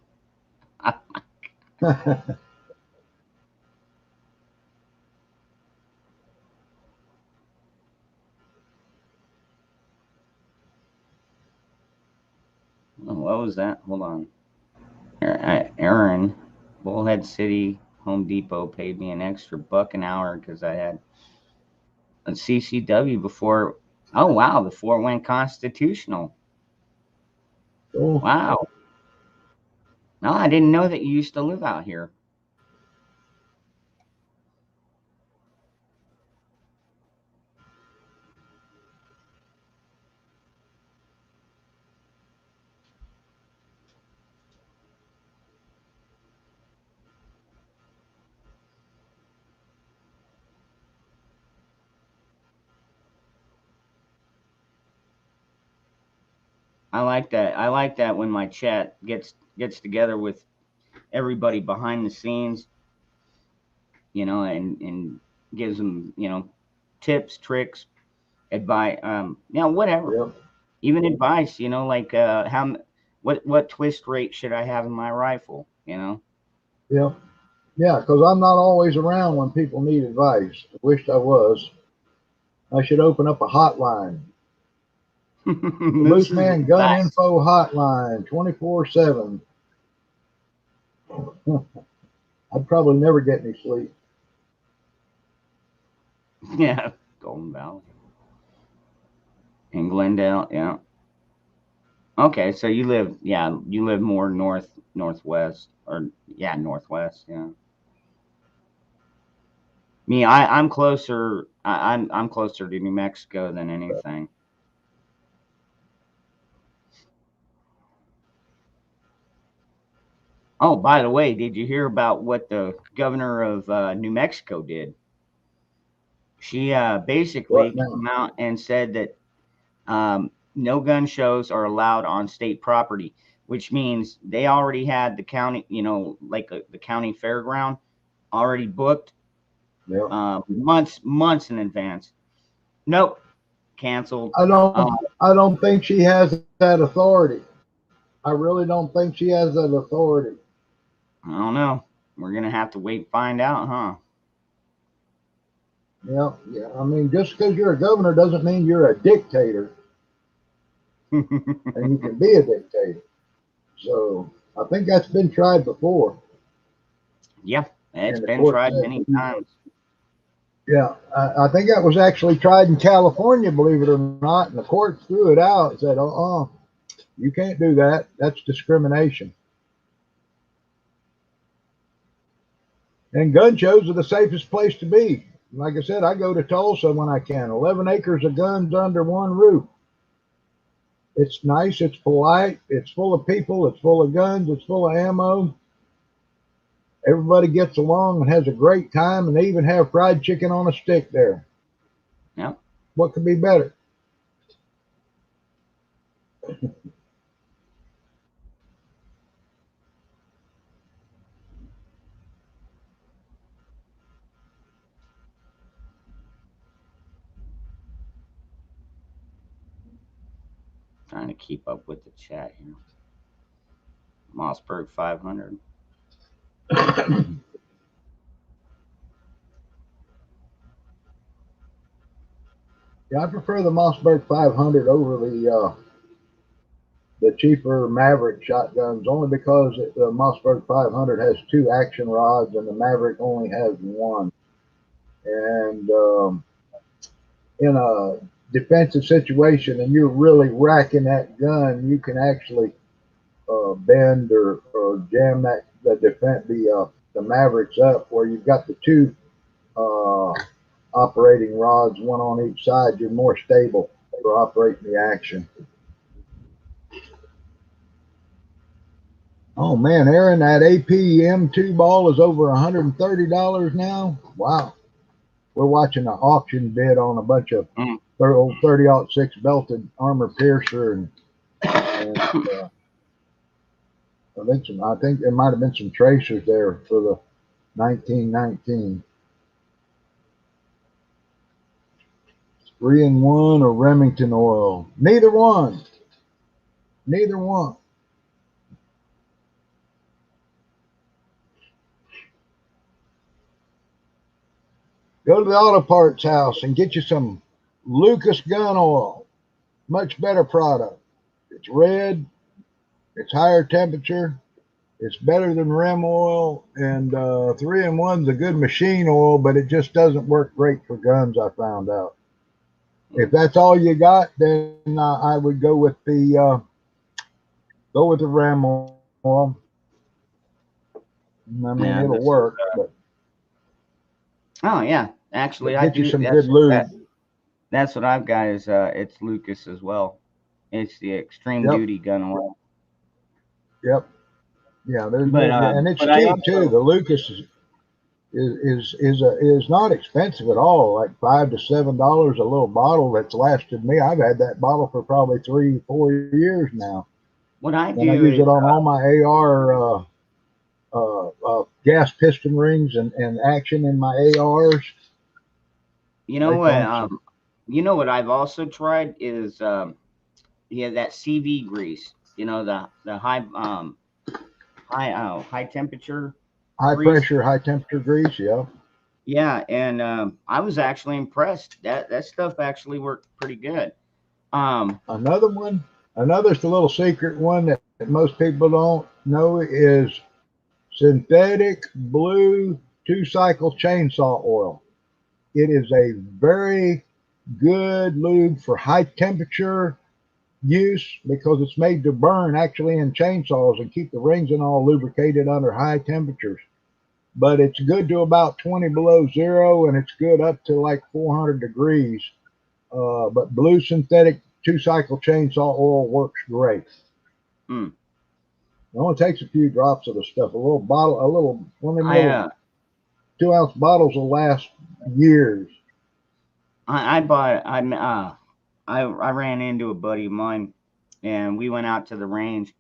Oh, what was that? Hold on. Aaron, Bullhead City Home Depot paid me an extra buck an hour because I had a CCW before. Oh wow, before it went constitutional. So, Wow. No, I didn't know that you used to live out here. I like that. I like that when my chat gets together with everybody behind the scenes, and gives them, tips, tricks, advice, whatever, yeah, even advice, like what twist rate should I have in my rifle. yeah, yeah. Because I'm not always around when people need advice. I wished I was. I should open up a hotline. The This Loose is the Man Gun best. Info Hotline, 24/7. I'd probably never get any sleep. Yeah, Golden Valley in Glendale. Yeah. Okay, so you live more northwest, or yeah, northwest. Yeah. Me, I'm closer. I'm closer to New Mexico than anything. Oh, by the way, did you hear about what the governor of New Mexico did? She basically What now? came out and said that no gun shows are allowed on state property, which means they already had the county, like the county fairground already booked Yeah. months in advance. Nope, canceled. I Uh, don't. I don't think she has that authority. I really don't think she has that authority. I don't know. We're gonna have to wait and find out, huh? Yeah, yeah. I mean, just because you're a governor doesn't mean you're a dictator, and you can be a dictator. So I think that's been tried before, Yeah, it's and the been court tried said, many times. yeah, I think that was actually tried in California, believe it or not, and the court threw it out and said, you can't do that. That's discrimination. And gun shows are the safest place to be. Like I said, I go to Tulsa when I can. 11 acres of guns under one roof. It's nice. It's polite. It's full of people. It's full of guns. It's full of ammo. Everybody gets along and has a great time, and they even have fried chicken on a stick there. Yep. What could be better? Trying to keep up with the chat here. Mossberg 500. Yeah, I prefer the Mossberg 500 over the cheaper Maverick shotguns, only because the Mossberg 500 has two action rods and the Maverick only has one. And in a defensive situation, and you're really racking that gun, you can actually bend or jam the Mavericks up where you've got the two uh, operating rods, one on each side. You're more stable for operating the action. Oh man, Aaron, that APM2 ball is over $130 now. Wow. We're watching an auction bid on a bunch of Mm. old 30-06 belted armor piercer, and I think there might have been some tracers there for the 1919. 3-in-1 or Remington oil? Neither one. Neither one. Go to the auto parts house and get you some Lucas gun oil. Much better product. It's red. It's higher temperature. It's better than Rem oil, and 3-in-1's a good machine oil, but it just doesn't work great for guns. I found out. If that's all you got, then I would go with the Rem oil. I mean, Yeah, it'll this is. work, Oh yeah, actually, but I get you do. some good lube. That's what I've got. Is it's Lucas as well. It's the extreme Yep, duty gun oil. yep, yeah. But And it's but I cheap too. also The Lucas is not expensive at all. Like $5 to $7 a little bottle that's lasted me. I've had that bottle for probably 3 4 years now, what I and I do use is it on all my AR gas piston rings and action in my ARs. you know They what function. I've also tried is yeah, that CV grease. The high temperature High grease. pressure, high temperature grease. Yeah. Yeah, and I was actually impressed. That stuff actually worked pretty good. Um, Another one, another's the little secret one that most people don't know is synthetic blue 2-cycle chainsaw oil. It is a very good lube for high temperature use because it's made to burn actually in chainsaws and keep the rings and all lubricated under high temperatures. But it's good to about 20 below zero, and it's good up to like 400 degrees. But blue synthetic 2-cycle chainsaw oil works great. mm, It only takes a few drops of the stuff. A little bottle, a little one of them I little 2-ounce bottles will last years. I bought I ran into a buddy of mine, and we went out to the range,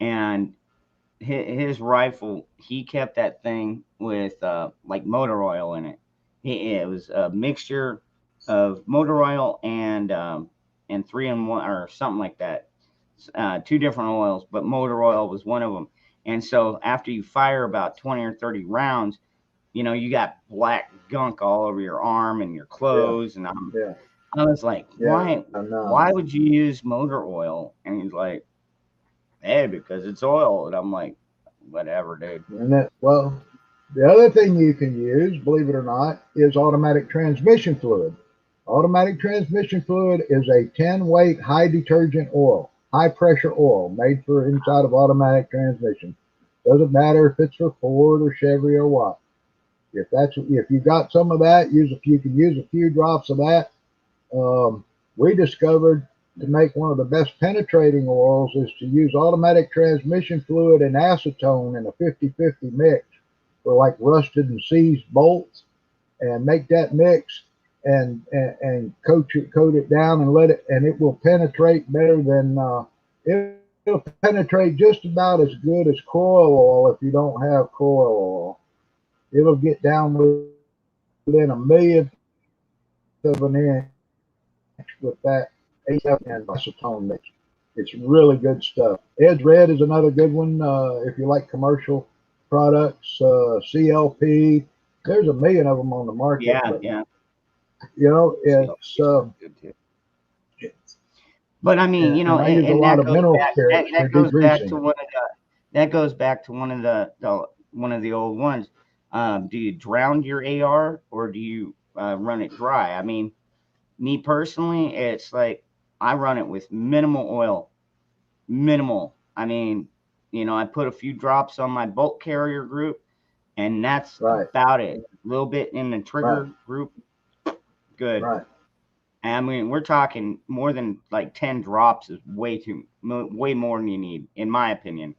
and his rifle, he kept that thing with like motor oil in it. It was a mixture of motor oil and 3-in-1 or something like that. Two different oils, but motor oil was one of them. And so after you fire about 20 or 30 rounds, you got black gunk all over your arm and your Yeah, clothes. And yeah, I was like, yeah. why would you use motor oil? And he's like, hey, because it's oil. And I'm like, whatever, dude. And that, well, the other thing you can use, believe it or not, is automatic transmission fluid. Automatic transmission fluid is a 10 weight high detergent oil, high pressure oil made for inside of automatic transmission. Doesn't matter if it's for Ford or Chevy or what. If you got some of that, you can use a few drops of that. Um, we discovered to make one of the best penetrating oils is to use automatic transmission fluid and acetone in a 50-50 mix for like rusted and seized bolts, and make that mix and coat it down and it will penetrate better than it'll penetrate just about as good as coil oil if you don't have coil oil. It'll get down within a millionth of an inch with that and acetone mix. It's really good stuff. Edge Red is another good one if you like commercial products. CLP, there's a million of them on the market, Yeah, but yeah. it's CLP is good too. But I mean, and I use a and lot that of goes mineral back. spirits for That goes back to degreasing. one of the old ones. Do you drown your AR or do you run it dry? I mean, me personally, it's like I run it with minimal oil, minimal. I mean, I put a few drops on my bolt carrier group, and that's Right, about it. A little bit in the right, trigger group, good. right. I mean, we're talking more than like 10 drops is way more than you need, in my opinion.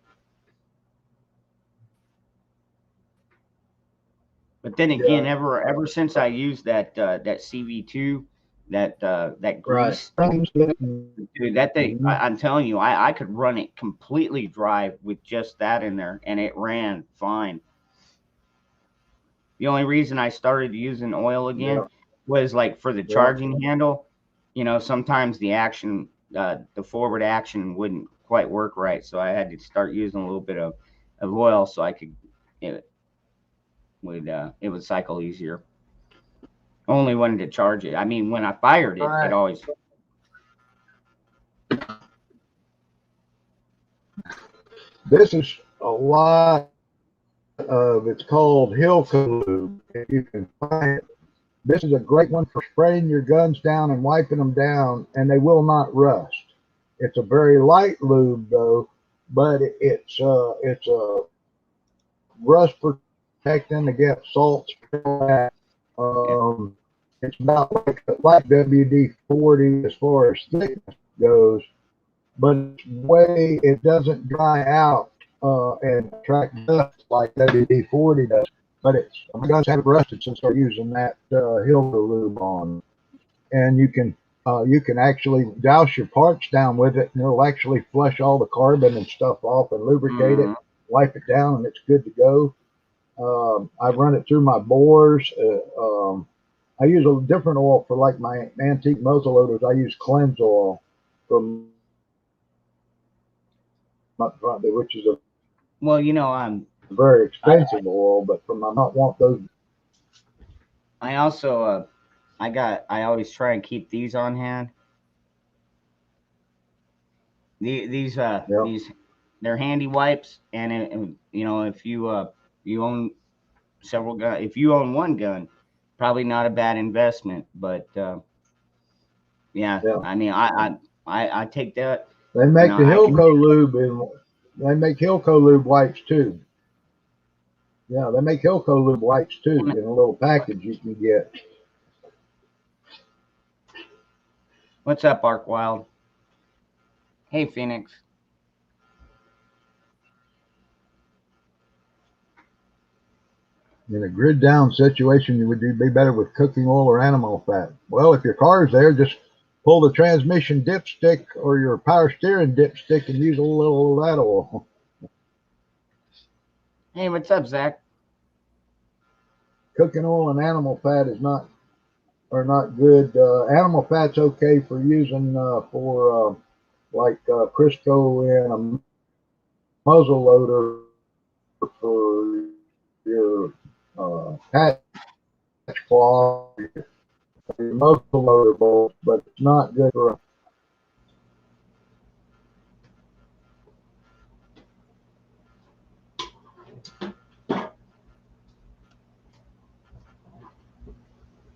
But then again, Yeah, ever since I used that CV2, that right. grease, Mhm. dude, that thing, I'm telling you, I could run it completely dry with just that in there, and it ran fine. The only reason I started using oil again Yeah, was like for the yeah. charging handle. Sometimes the forward action wouldn't quite work right, so I had to start using a little bit of oil so I could it it would cycle easier. Only wanted to charge it. I mean, when I fired it, it Right. always. This is a lot of, it's called Hilco lube. If you can find it. This is a great one for spraying your guns down and wiping them down, and they will not rust. It's a very light lube though, but it's a rust protectant against salts. Yeah. Um, it's about like WD-40 as far as thickness goes, but it doesn't dry out and attract dust like WD-40 does. But my guns haven't rusted since I started using that Hilda lube on, and you can actually douse your parts down with it, and it'll actually flush all the carbon and stuff off and lubricate it, Mhm. wipe it down, and it's good to go. I run it through my bores. I use a different oil for like my antique muzzle loaders. I use cleanse oil from which is a Well, very I expensive oil, but from I don't want those. I also I always try and keep these on hand. Yeah, These they're handy wipes, and if you own several gun, if you own one gun, probably not a bad investment. But yeah, yeah. I mean, I take that. They make the I can. Hilco lube, and they make Hilco lube wipes too. Yeah, they make Hilco lube wipes too in a little package you can get. What's up, Ark Wild? Hey, Phoenix. In a grid down situation, you would be better with cooking oil or animal fat. Well, if your car's there, just pull the transmission dipstick or your power steering dipstick and use a little of that oil. Hey, what's up, Zach? Cooking oil and animal fat is not are not good. Animal fat's okay for using for like Crisco in a muzzle loader for your patch claw, your muzzle loader bolts, but it's not good for.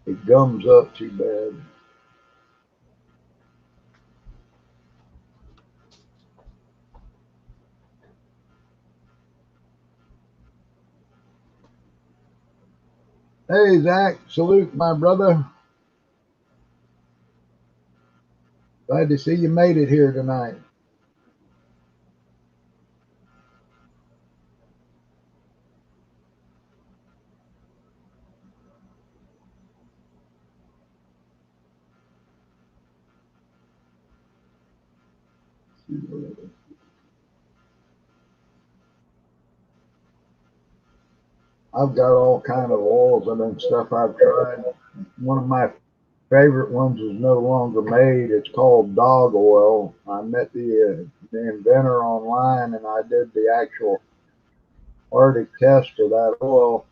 It gums up too bad. Hey Zach, salute my brother. Glad to see you made it here tonight. I've got all kind of oils and stuff I've tried. One of my favorite ones is no longer made. It's called dog oil. I met the inventor online, and I did the actual Arctic test of that oil.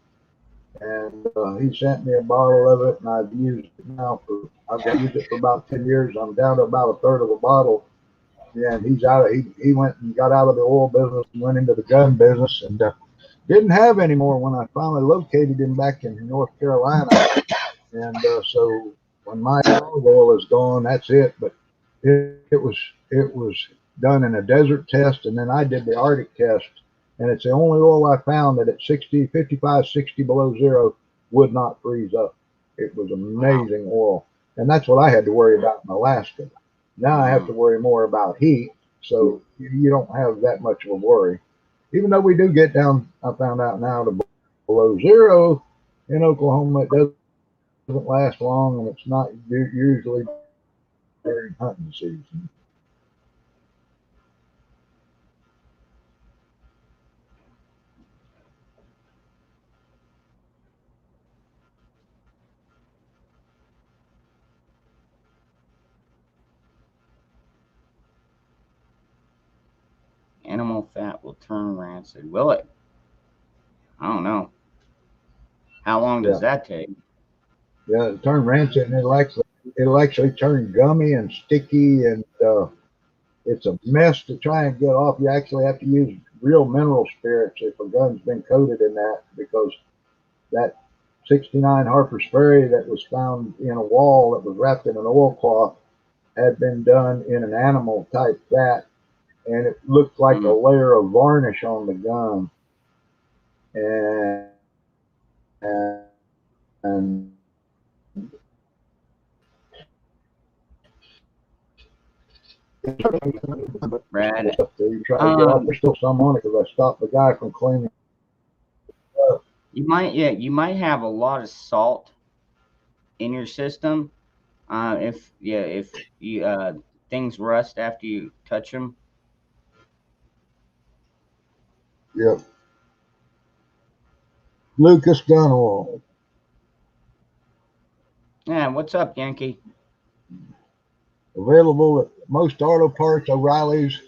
And he sent me a bottle of it, and I've used it now for. I've used it for about 10 years. I'm down to about a third of a bottle. Yeah, and he's out. He went and got out of the oil business and went into the gun business, and didn't have any more when I finally located him back in North Carolina. And so when my dog oil is gone, that's it. But it was done in a desert test, and then I did the Arctic test, and it's the only oil I found that at 60, 55, 60 below zero would not freeze up. It was Wow. amazing oil, and that's what I had to worry about in Alaska. Now I have Mm. to worry more about heat, so you don't have that much of a worry. Even though we do get down, I found out now to below zero, in Oklahoma, it doesn't last long, and it's not usually during hunting season. Animal fat will turn rancid. Will it? I don't know. How long does Yeah, that take? yeah, it turn rancid, and it'll actually turn gummy and sticky, and it's a mess to try and get off. You actually have to use real mineral spirits if a gun's been coated in that, because that 69 Harper's Ferry that was found in a wall that was wrapped in an oilcloth had been done in an animal type fat, and it looked like a Mm, layer of varnish on the gun. And Brad. stuff that you try to get off. Um, There's still some on it because I stopped the guy from cleaning it up. you might have a lot of salt in your system. If you things rust after you touch them. Yep. Lucas gun oil. Yeah, what's up, Yankee? Available at most auto parts, O'Reilly's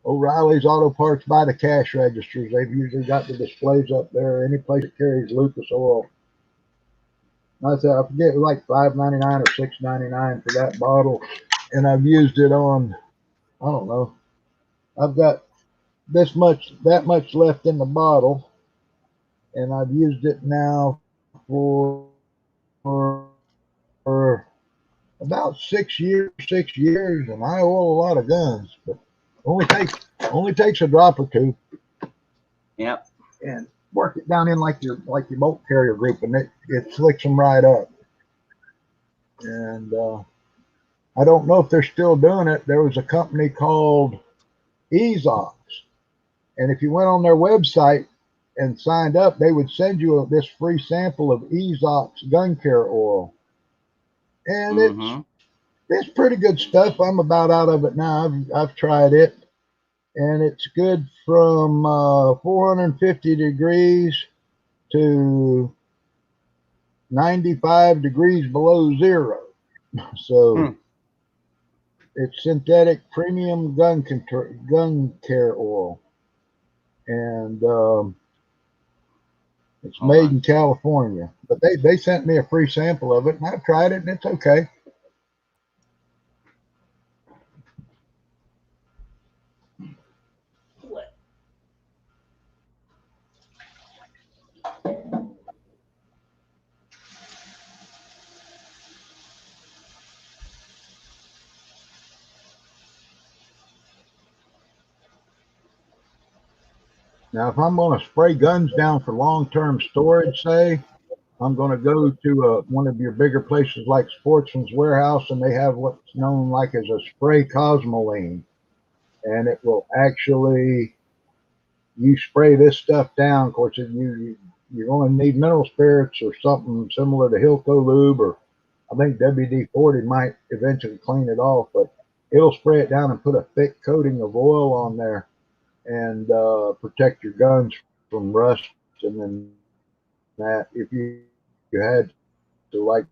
Auto Parts by the cash registers. They've usually got the displays up there. Any place that carries Lucas oil. I said I forget, it was like $5.99 or $6.99 for that bottle, and I've used it on. I don't know. I've got that much left in the bottle, and I've used it now for about 6 years. 6 years, and I oil a lot of guns, but only takes a drop or two, Yep. and work it down in like your bolt carrier group, and it slicks them right up. And I don't know if they're still doing it. There was a company called Ezox, and if you went on their website and signed up, they would send you this free sample of Ezox gun care oil, and it's Mm-hmm. it's pretty good stuff. I'm about out of it now. I've tried it, and it's good from 450 degrees to 95 degrees below zero. So Hmm. it's synthetic premium gun care oil, and it's Hold made on. in California. But they sent me a free sample of it, and I've tried it, and it's okay. Now, if I'm going to spray guns down for long-term storage, say, I'm going to go to one of your bigger places like Sportsman's Warehouse, and they have what's known like as a spray cosmoline, and it will actually you spray this stuff down. Of course, you're going to need mineral spirits or something similar to Hilco Lube, or I think WD-40 might eventually clean it off, but it'll spray it down and put a thick coating of oil on there and protect your guns from rust. And then that if you had to like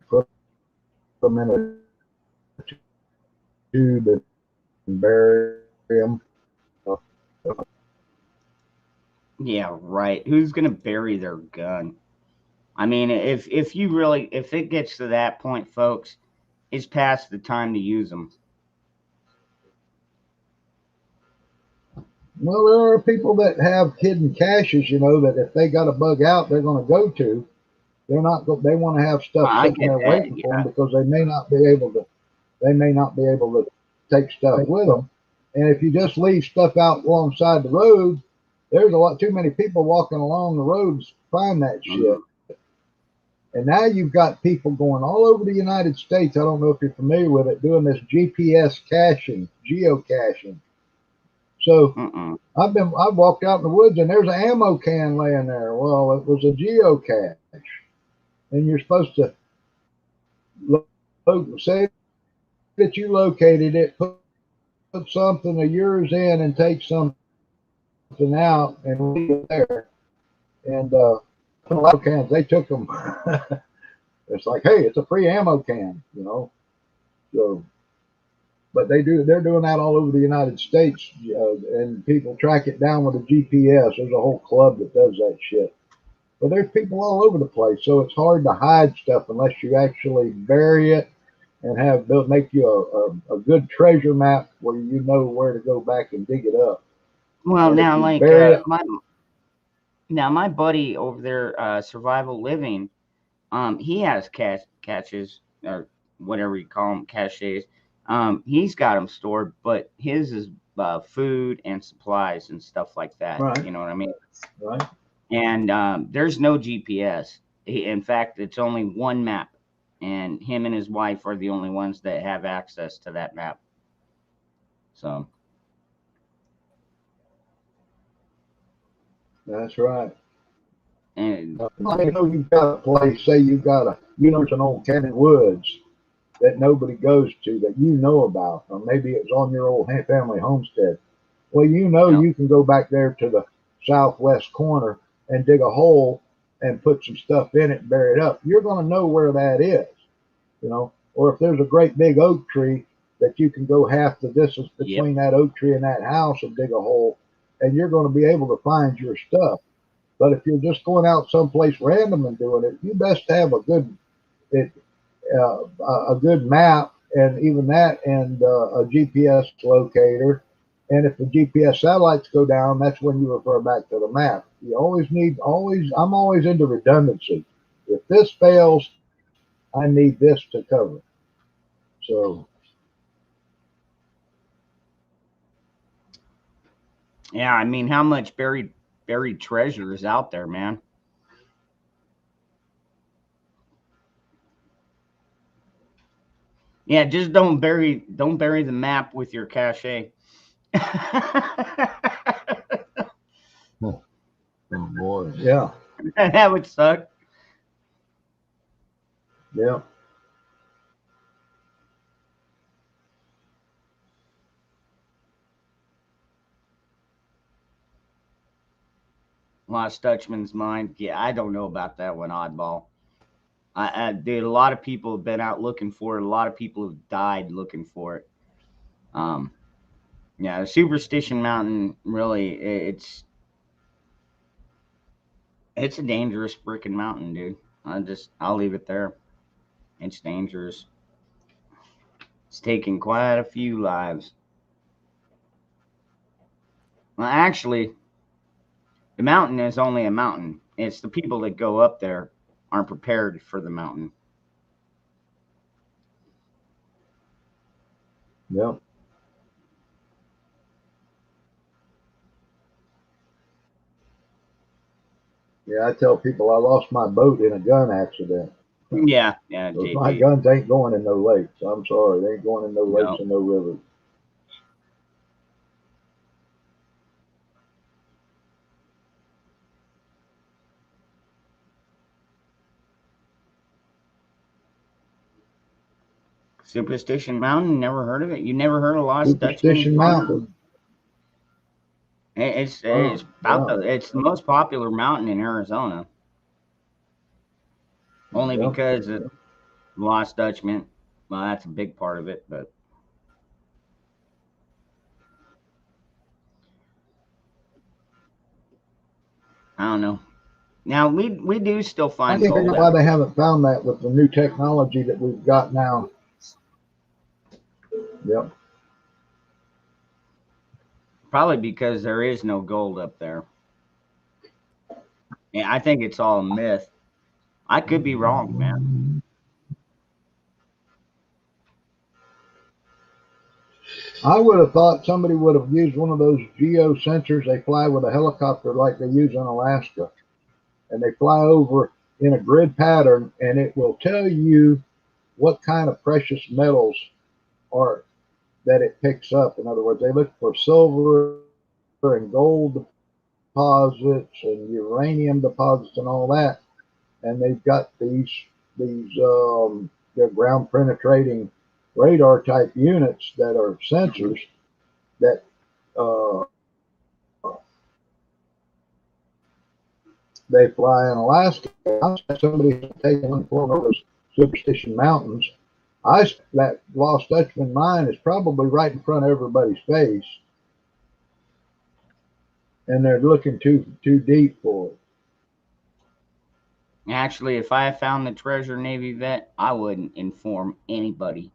put them in a tube and bury them. Uh, Yeah, right. Who's gonna bury their gun? I mean, if it gets to that point, folks, it's past the time to use them. well, there are people that have hidden caches, that if they got a bug out, they're going to go to. They're not. They want to have stuff I sitting get there that. waiting for them Yeah. because they may not be able to. They may not be able to take stuff with them. And if you just leave stuff out alongside the road, there's a lot too many people walking along the roads to find that shit. Mhm. And now you've got people going all over the United States. I don't know if you're familiar with it, doing this GPS caching, geocaching. So Mm-mm. I've walked out in the woods and there's an ammo can laying there. Well, it was a geocache, and you're supposed to say that you located it, put something of yours in, and take something out and leave it there. And a lot of cans, they took them. It's like, hey, it's a free ammo can, you know. So, but they're doing that all over the United States, and people track it down with a GPS. There's a whole club that does that shit. But there's people all over the place, so it's hard to hide stuff unless you actually bury it and have built make you a good treasure map where you know where to go back and dig it up. Well, And if now, you like bury it, my buddy over there, Survival Living, he has caches or whatever you call them, caches. He's got them stored, but his is food and supplies and stuff like that. right, You know what I mean? right. And there's no GPS. In fact, it's only one map, and him and his wife are the only ones that have access to that map. So, That's right. and I know you've got a place. Say you've got it's an old cabin woods that nobody goes to that you know about, or maybe it's on your old family homestead. Well, you know, you can go back there to the southwest corner and dig a hole and put some stuff in it and bury it up. You're going to know where that is, you know. Or if there's a great big oak tree that you can go half the distance yep, between that oak tree and that house and dig a hole, and you're going to be able to find your stuff. But if you're just going out someplace random and doing it, you best have it, a good map, and even that, and a GPS locator. And if the GPS satellites go down, that's when you refer back to the map. You I'm always into redundancy. If this fails, I need this to cover. So, yeah. I mean, how much buried treasure is out there, man? Yeah, just don't bury the map with your cache. oh boy, yeah, That would suck. yeah. Lost Dutchman's mind. Yeah, I don't know about that one, oddball. Dude, a lot of people have been out looking for it. A lot of people have died looking for it. Um, yeah, Superstition Mountain really, it's a dangerous freaking mountain, dude. I'll leave it there. It's dangerous. It's taken quite a few lives. Well, actually, the mountain is only a mountain. It's the people that go up there aren't prepared for the mountain. Yeah. Yeah, I tell people I lost my boat in a gun accident. Yeah, yeah, Those my JP. guns ain't going in no lakes. I'm sorry, they ain't going in no lakes No. and no rivers. Superstition Mountain, never heard of it? You never heard of Lost Dutchman's Superstition Mountain? Mountain. It's Oh, about yeah, it's the most popular mountain in Arizona, only yeah. because of Lost Dutchman. Well, that's a big part of it, but I don't know. Now we do still I find can't figure gold out why out they there, haven't found that with the new technology that we've got now. Yep. probably because there is no gold up there. Yeah, I think it's all a myth. I could be wrong, man. I would have thought somebody would have used one of those geo sensors they fly with a helicopter like they use in Alaska. And they fly over in a grid pattern and it will tell you what kind of precious metals are that it picks up. In other words, they look for silver and gold deposits and uranium deposits and all that. And they've got these they're ground penetrating radar type units that are sensors that uh, they fly in Alaska. Somebody taking one of those Superstition Mountains. That Lost Dutchman mine is probably right in front of everybody's face, and they're looking too deep for it. Actually, if I found the treasure Navy vet, I wouldn't inform anybody.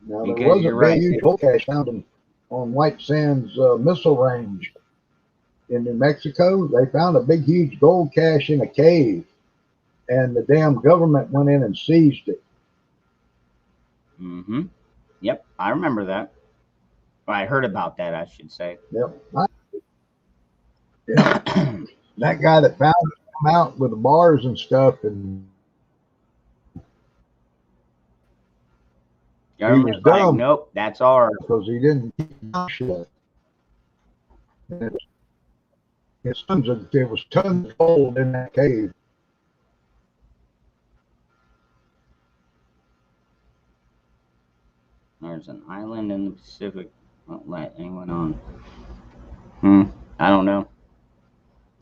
Now there Because was a you're big right. huge gold cache found on White Sands missile range in New Mexico. They found a big huge gold cache in a cave, and the damn government went in and seized it. Mm-hmm. Yep, I remember that. I heard about that, I should say. Yep. Yeah. That guy that found it come out with the bars and stuff, and he was Government's like, dumb nope, that's ours. because he didn't keep his mouth shut. There was tons of gold in that cave. There's an island in the Pacific. Won't let anyone on. I don't know.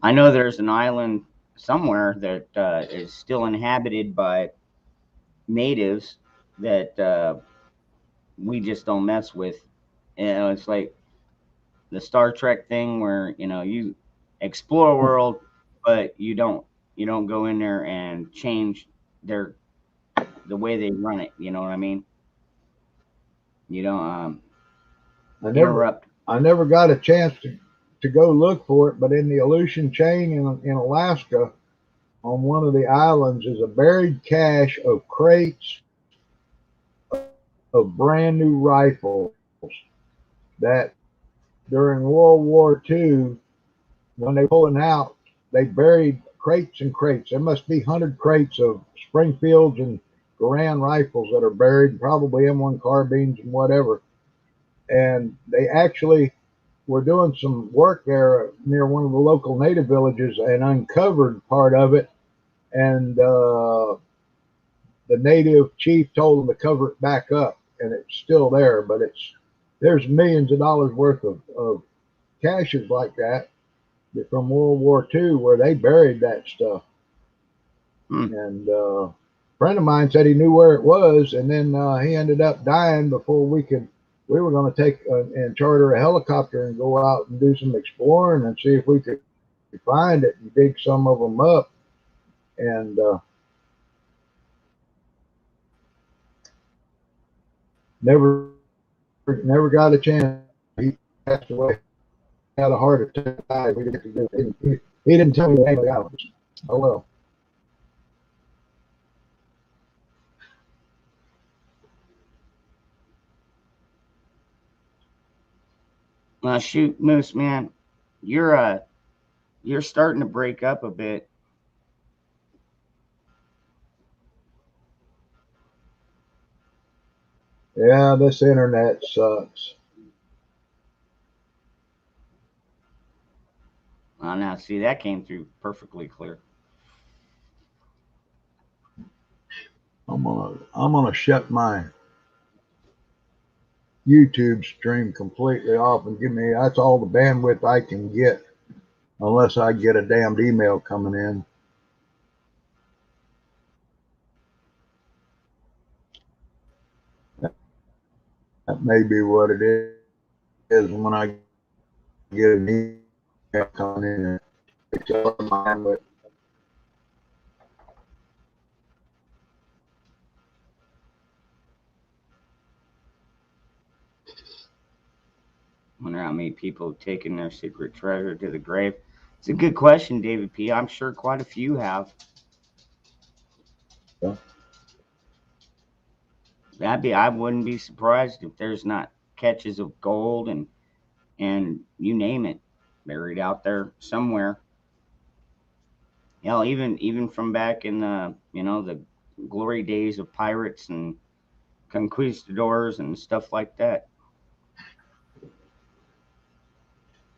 I know there's an island somewhere that is still inhabited by natives that we just don't mess with. It's like the Star Trek thing where you explore a world, but you don't go in there and change their the way they run it. You know what I mean? You don't I never, interrupt. I never got a chance to go look for it, but in the Aleutian chain in Alaska, on one of the islands, is a buried cache of crates of brand new rifles that during World War II, when they pulling out, they buried crates and crates. There must be 100 crates of Springfields and Garand rifles that are buried, probably M1 carbines and whatever. And they actually were doing some work there near one of the local native villages and uncovered part of it. And the native chief told them to cover it back up, and it's still there. But there's millions of dollars worth of caches like that from World War II where they buried that stuff. And a friend of mine said he knew where it was, and then he ended up dying before we could. We were going to take and charter a helicopter and go out and do some exploring and see if we could find it and dig some of them up. And never got a chance. He passed away. He had a heart attack. We didn't do it. He didn't tell me the name of the islands. Oh well. Shoot, Moose man, you're starting to break up a bit. Yeah, this internet sucks. Now see that came through perfectly clear. I'm gonna shut my YouTube stream completely off and give me that's all the bandwidth I can get unless I get a damned email coming in. That may be what it is when I get an email coming in. But Wonder how many people have taken their secret treasure to the grave. It's a good question, David P. I'm sure quite a few have. yeah. I wouldn't be surprised if there's not catches of gold and you name it buried out there somewhere. Hell, even from back in the glory days of pirates and conquistadors and stuff like that.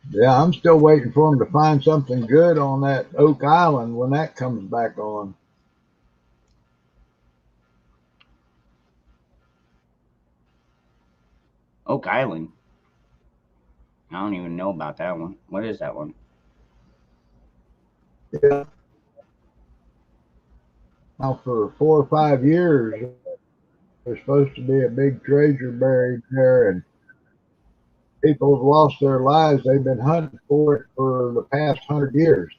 Yeah, I'm still waiting for them to find something good on that Oak Island when that comes back on. Oak Island. I don't even know about that one. What is that one? Yeah. Now, for 4 or 5 years, there's supposed to be a big treasure buried there, and people have lost their lives. They've been hunting for it for the past 100 years.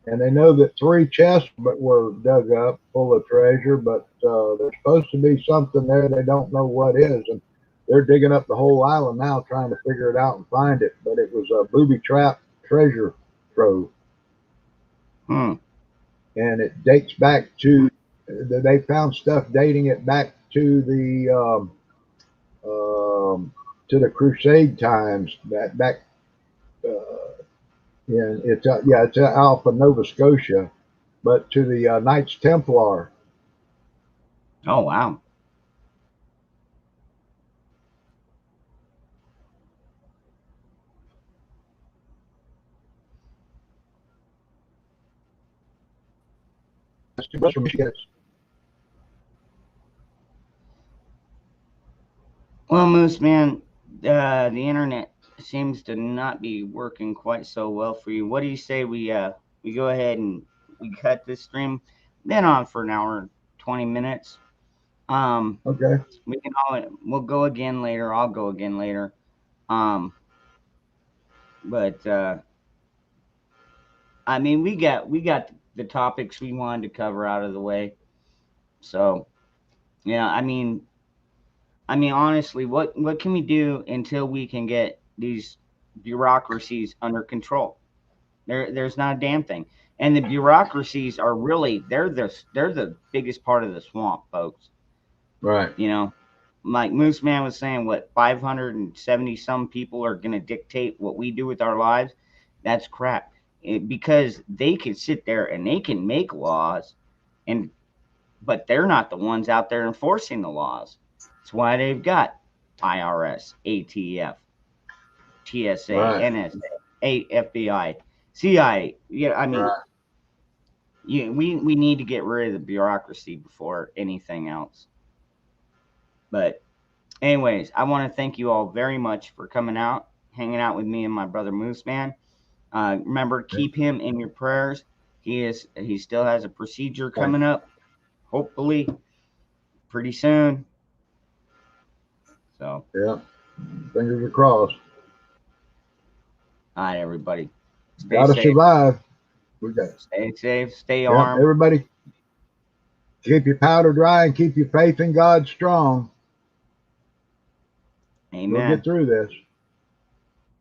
And they know that 3 chests were dug up full of treasure, but there's supposed to be something there they don't know what is, and they're digging up the whole island now trying to figure it out and find it. But it was a booby trap treasure trove, Hmm. and it dates back to they found stuff dating it back to the Crusade times. That back, and it's Alpha Nova Scotia, but to the Knights Templar. Oh wow. That's too much for Michigan. Well, Moose man, the internet seems to not be working quite so well for you. What do you say we go ahead and we cut this stream? Been on for an hour and 20 minutes. Um, Okay. we'll go again later. I'll go again later. Um, but I mean, we got the topics we wanted to cover out of the way. So yeah, I mean, honestly, what can we do until we can get these bureaucracies under control? There's not a damn thing. And the bureaucracies are really they're the biggest part of the swamp, folks. Right. You know, like Moose Man was saying, what 570 some people are going to dictate what we do with our lives? That's crap. Because they can sit there and they can make laws, and but they're not the ones out there enforcing the laws. That's why they've got IRS, ATF, TSA, Right. NSA, FBI, CIA. Yeah, I mean, Right. we need to get rid of the bureaucracy before anything else. But anyways, I want to thank you all very much for coming out, hanging out with me and my brother Moose Man. Remember, Yeah. keep him in your prayers. He still has a procedure Right. coming up, hopefully pretty soon. So, Yeah. Fingers are crossed. all right, everybody, stay Got to safe, survive. We got. stay safe, stay Yeah. armed. Everybody, keep your powder dry and keep your faith in God strong. We'll Amen. get through this.